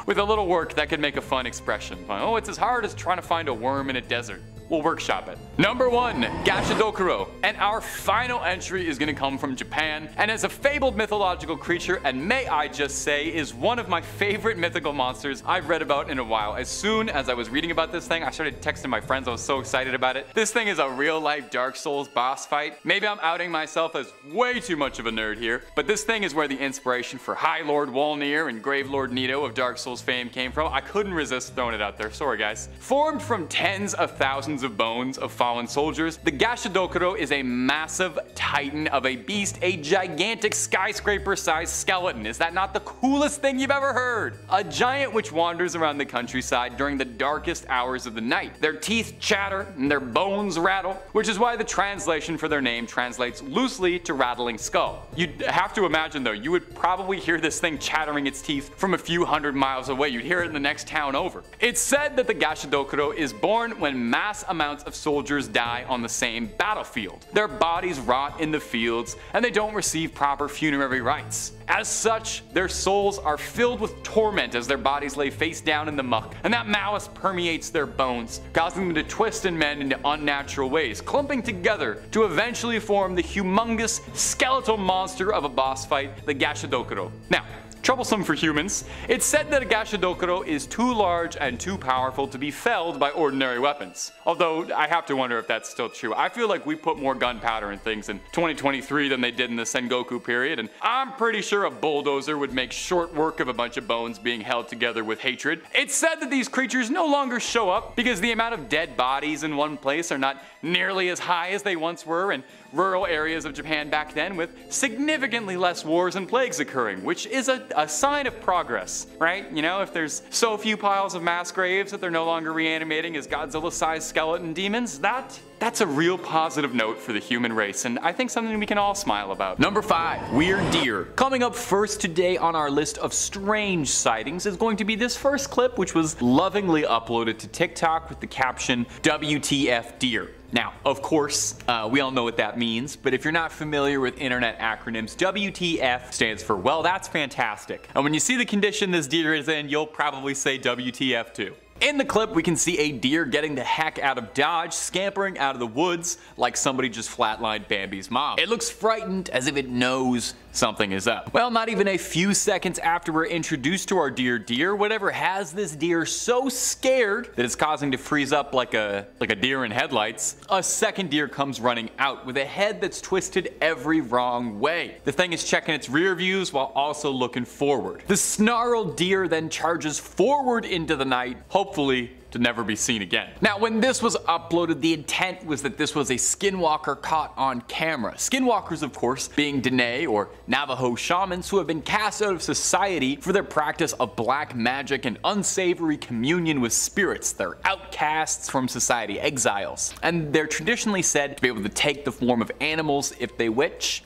with a little work, that could make a fun expression. Oh, it's as hard as trying to find a worm in a desert. We'll workshop it. Number 1, Gashadokuro. And our final entry is gonna come from Japan, and as a fabled mythological creature, and may I just say, is one of my favorite mythical monsters I've read about in a while. As soon as I was reading about this thing, I started texting my friends. I was so excited about it. This thing is a real-life Dark Souls boss fight. Maybe I'm outing myself as way too much of a nerd here, but this thing is where the inspiration for High Lord Wolnir and Grave Lord Nito of Dark Souls fame came from. I couldn't resist throwing it out there. Sorry, guys. Formed from tens of thousands of bones of fallen soldiers, the Gashadokuro is a massive titan of a beast, a gigantic skyscraper-sized skeleton. Is that not the coolest thing you've ever heard? A giant which wanders around the countryside during the darkest hours of the night. Their teeth chatter and their bones rattle, which is why the translation for their name translates loosely to rattling skull. You'd have to imagine though, you would probably hear this thing chattering its teeth from a few hundred miles away. You'd hear it in the next town over. It's said that the Gashadokuro is born when mass amounts of soldiers die on the same battlefield. Their bodies rot in the fields, and they don't receive proper funerary rites. As such, their souls are filled with torment as their bodies lay face down in the muck, and that malice permeates their bones, causing them to twist and mend into unnatural ways, clumping together to eventually form the humongous skeletal monster of a boss fight, the Gashadokuro. Now, troublesome for humans, it's said that a Gashadokuro is too large and too powerful to be felled by ordinary weapons. Although, I have to wonder if that's still true. I feel like we put more gunpowder in things in 2023 than they did in the Sengoku period, and I'm pretty sure a bulldozer would make short work of a bunch of bones being held together with hatred. It's said that these creatures no longer show up because the amount of dead bodies in one place are not nearly as high as they once were in rural areas of Japan back then, with significantly less wars and plagues occurring, which is a sign of progress, right? You know, if there's so few piles of mass graves that they're no longer reanimating as Godzilla-sized skeleton demons, that's a real positive note for the human race, and I think something we can all smile about. Number 5, Weird Deer. Coming up first today on our list of strange sightings is going to be this first clip, which was lovingly uploaded to TikTok with the caption, WTF Deer. Now, of course, we all know what that means, but if you're not familiar with internet acronyms, WTF stands for, well, that's fantastic. And when you see the condition this deer is in, you'll probably say WTF too. In the clip, we can see a deer getting the heck out of Dodge, scampering out of the woods like somebody just flatlined Bambi's mom. It looks frightened, as if it knows something is up. Well, not even a few seconds after we're introduced to our deer, whatever has this deer so scared that it's causing to freeze up like a deer in headlights, a second deer comes running out with a head that's twisted every wrong way. The thing is checking its rear views while also looking forward. The snarled deer then charges forward into the night, hopefully to never be seen again. Now, when this was uploaded, the intent was that this was a skinwalker caught on camera. Skinwalkers, of course, being Dene or Navajo shamans who have been cast out of society for their practice of black magic and unsavory communion with spirits. They're outcasts from society, exiles. And they're traditionally said to be able to take the form of animals if they wish.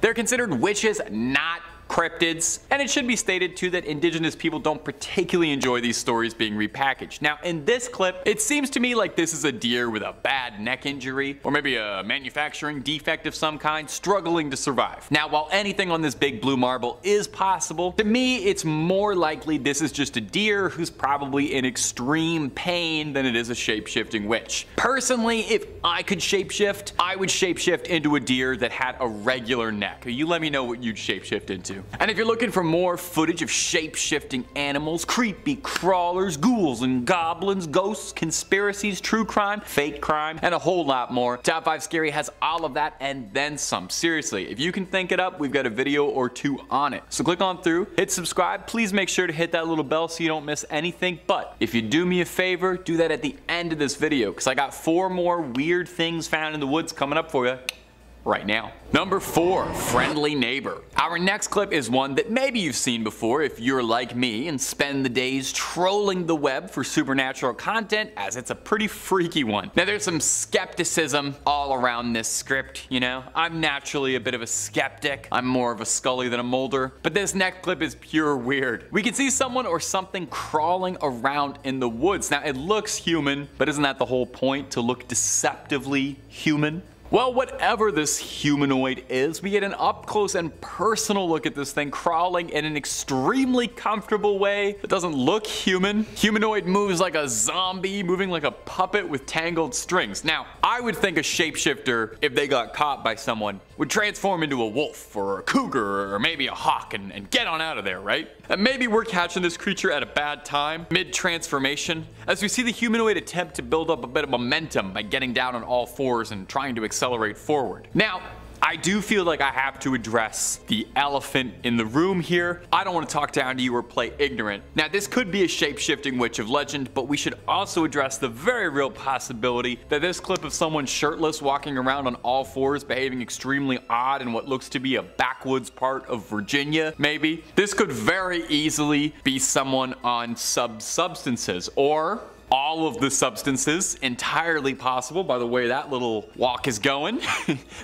They're considered witches, not cryptids, and it should be stated too that indigenous people don't particularly enjoy these stories being repackaged. Now, in this clip, it seems to me like this is a deer with a bad neck injury, or maybe a manufacturing defect of some kind, struggling to survive. Now, while anything on this big blue marble is possible, to me, it's more likely this is just a deer who's probably in extreme pain than it is a shape-shifting witch. Personally, if I could shapeshift, I would shapeshift into a deer that had a regular neck. You let me know what you'd shapeshift into. And if you're looking for more footage of shape-shifting animals, creepy crawlers, ghouls and goblins, ghosts, conspiracies, true crime, fake crime, and a whole lot more, Top 5 Scary has all of that and then some. Seriously, if you can think it up, we've got a video or two on it. So click on through, hit subscribe, please make sure to hit that little bell so you don't miss anything, but if you do me a favor, do that at the end of this video, because I got 4 more weird things found in the woods coming up for you right now. Number 4, Friendly Neighbor. Our next clip is one that maybe you've seen before if you're like me and spend the days trolling the web for supernatural content, as it's a pretty freaky one. Now, there's some skepticism all around this script, you know? I'm naturally a bit of a skeptic. I'm more of a Scully than a Mulder. But this next clip is pure weird. We can see someone or something crawling around in the woods. Now, it looks human, but isn't that the whole point, to look deceptively human? Well, whatever this humanoid is, we get an up-close and personal look at this thing crawling in an extremely comfortable way that doesn't look human. Humanoid moves like a zombie, moving like a puppet with tangled strings. Now, I would think a shapeshifter, if they got caught by someone, would transform into a wolf or a cougar or maybe a hawk and get on out of there, right? And maybe we're catching this creature at a bad time, mid-transformation, as we see the humanoid attempt to build up a bit of momentum by getting down on all fours and trying to accelerate forward. Now, I do feel like I have to address the elephant in the room here. I don't want to talk down to you or play ignorant. Now, this could be a shape-shifting witch of legend, but we should also address the very real possibility that this clip of someone shirtless walking around on all fours behaving extremely odd in what looks to be a backwoods part of Virginia, maybe. This could very easily be someone on substances, or all of the substances, entirely possible by the way that little walk is going.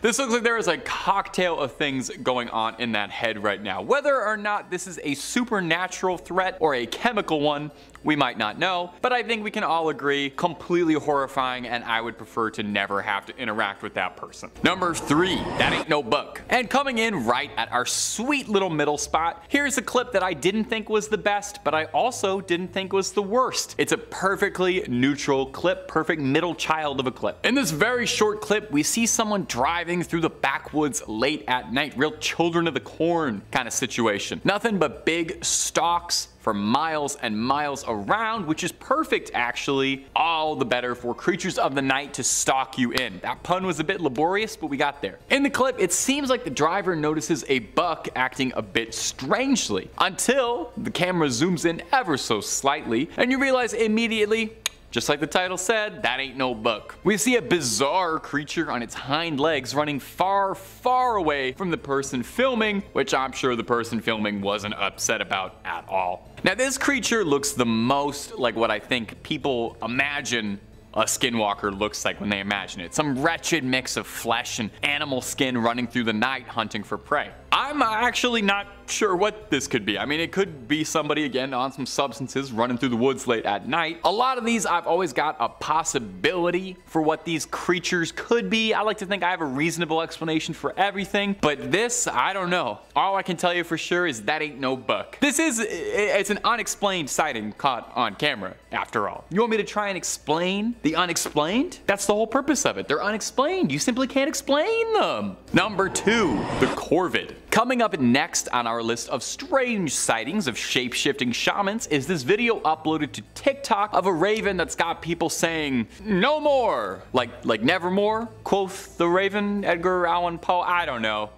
This looks like there is a cocktail of things going on in that head right now. Whether or not this is a supernatural threat or a chemical one, we might not know, but I think we can all agree, completely horrifying, and I would prefer to never have to interact with that person. Number 3, That Ain't No Book. And coming in right at our sweet little middle spot, here's a clip that I didn't think was the best, but I also didn't think was the worst. It's a perfectly neutral clip, perfect middle child of a clip. In this very short clip, we see someone driving through the backwoods late at night, real Children of the Corn kind of situation. Nothing but big stalks for miles and miles around, which is perfect actually, all the better for creatures of the night to stalk you in. That pun was a bit laborious, but we got there. In the clip, it seems like the driver notices a buck acting a bit strangely, until the camera zooms in ever so slightly, and you realize immediately, just like the title said, that ain't no buck. We see a bizarre creature on its hind legs running far, far away from the person filming, which I'm sure the person filming wasn't upset about at all. Now, this creature looks the most like what I think people imagine a skinwalker looks like when they imagine it. Some wretched mix of flesh and animal skin running through the night hunting for prey. I'm actually not sure what this could be. I mean, it could be somebody again on some substances running through the woods late at night. A lot of these I've always got a possibility for what these creatures could be. I like to think I have a reasonable explanation for everything, but this, I don't know. All I can tell you for sure is that ain't no buck. It's an unexplained sighting caught on camera, after all. You want me to try and explain the unexplained? That's the whole purpose of it. They're unexplained. You simply can't explain them. Number 2, the corvid. Coming up next on our list of strange sightings of shape-shifting shamans is this video uploaded to TikTok of a raven that's got people saying, "No more!" Like nevermore, quoth the raven, Edgar Allan Poe. I don't know.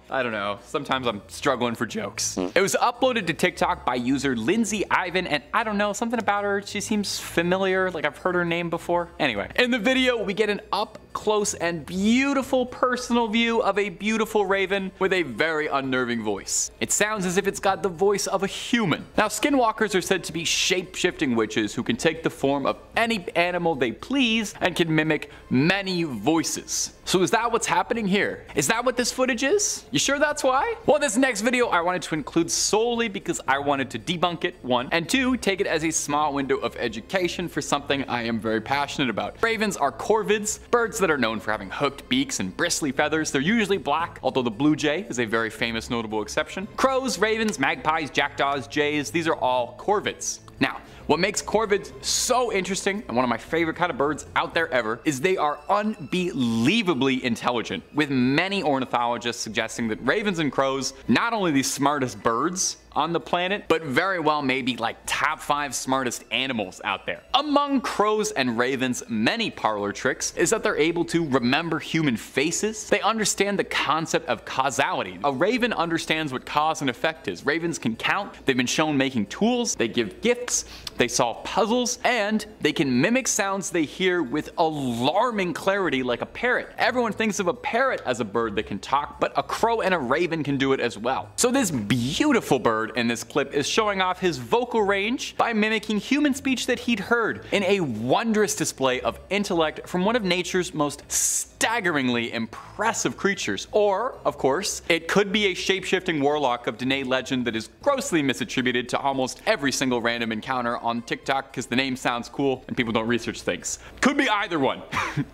Sometimes I'm struggling for jokes. It was uploaded to TikTok by user Lindsay Ivan, and I don't know, something about her, she seems familiar, like I've heard her name before. Anyway, in the video we get an up-close and beautiful personal view of a beautiful raven with a very unnerving voice. It sounds as if it's got the voice of a human. Now, skinwalkers are said to be shape-shifting witches who can take the form of any animal they please and can mimic many voices. So is that what's happening here? Is that what this footage is? You sure that's why? Well, this next video I wanted to include solely because I wanted to debunk it, 1, and 2, take it as a small window of education for something I am very passionate about. Ravens are corvids, birds that are known for having hooked beaks and bristly feathers. They're usually black, although the blue jay is a very famous notable exception. Crows, ravens, magpies, jackdaws, jays, these are all corvids. Now, what makes corvids so interesting, and one of my favorite kind of birds out there ever, is they are unbelievably intelligent, with many ornithologists suggesting that ravens and crows, not only the smartest birds on the planet, but very well maybe like top 5 smartest animals out there. Among crows and ravens' many parlor tricks is that they're able to remember human faces. They understand the concept of causality. A raven understands what cause and effect is. Ravens can count, they've been shown making tools, they give gifts, they solve puzzles, and they can mimic sounds they hear with alarming clarity like a parrot. Everyone thinks of a parrot as a bird that can talk, but a crow and a raven can do it as well. So this beautiful bird in this clip is showing off his vocal range by mimicking human speech that he'd heard in a wondrous display of intellect from one of nature's most staggeringly impressive creatures. Or, of course, it could be a shape-shifting warlock of Dene legend that is grossly misattributed to almost every single random encounter on TikTok because the name sounds cool and people don't research things. Could be either one.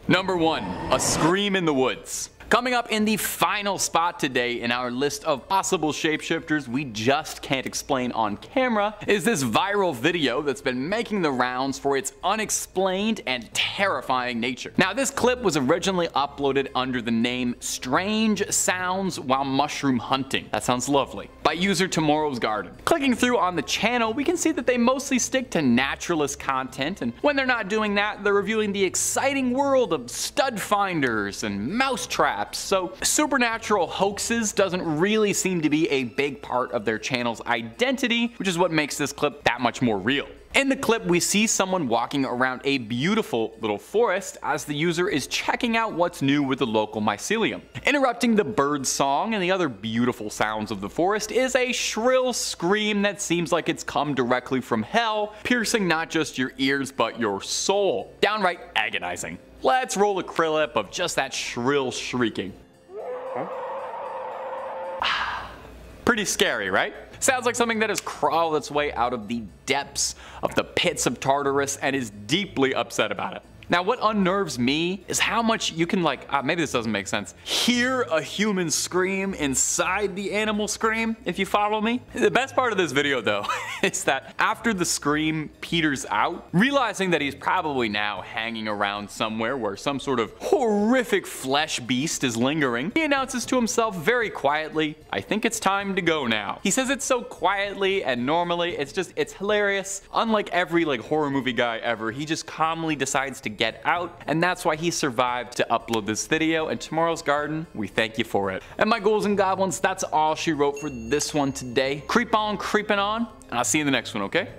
Number 1, a scream in the woods. Coming up in the final spot today in our list of possible shapeshifters we just can't explain on camera is this viral video that's been making the rounds for its unexplained and terrifying nature. Now, this clip was originally uploaded under the name Strange Sounds While Mushroom Hunting. That sounds lovely. By user Tomorrow's Garden. Clicking through on the channel, we can see that they mostly stick to naturalist content, and when they're not doing that, they're reviewing the exciting world of stud finders and mouse traps. So supernatural hoaxes doesn't really seem to be a big part of their channel's identity, which is what makes this clip that much more real. In the clip, we see someone walking around a beautiful little forest as the user is checking out what's new with the local mycelium. Interrupting the bird song and the other beautiful sounds of the forest is a shrill scream that seems like it's come directly from hell, piercing not just your ears but your soul. Downright agonizing. Let's roll a clip of just that shrill shrieking. Pretty scary, right? Sounds like something that has crawled its way out of the depths of the pits of Tartarus and is deeply upset about it. Now, what unnerves me is how much you can maybe this doesn't make sense, hear a human scream inside the animal scream, if you follow me. The best part of this video though is that after the scream peters out, realizing that he's probably now hanging around somewhere where some sort of horrific flesh beast is lingering, he announces to himself very quietly, "I think it's time to go now." He says it so quietly and normally, it's hilarious. Unlike every horror movie guy ever, he just calmly decides to get out, and that's why he survived to upload this video. And Tomorrow's Garden, we thank you for it. And my ghouls and goblins, that's all she wrote for this one today. Keep on creeping on, and I'll see you in the next one, okay?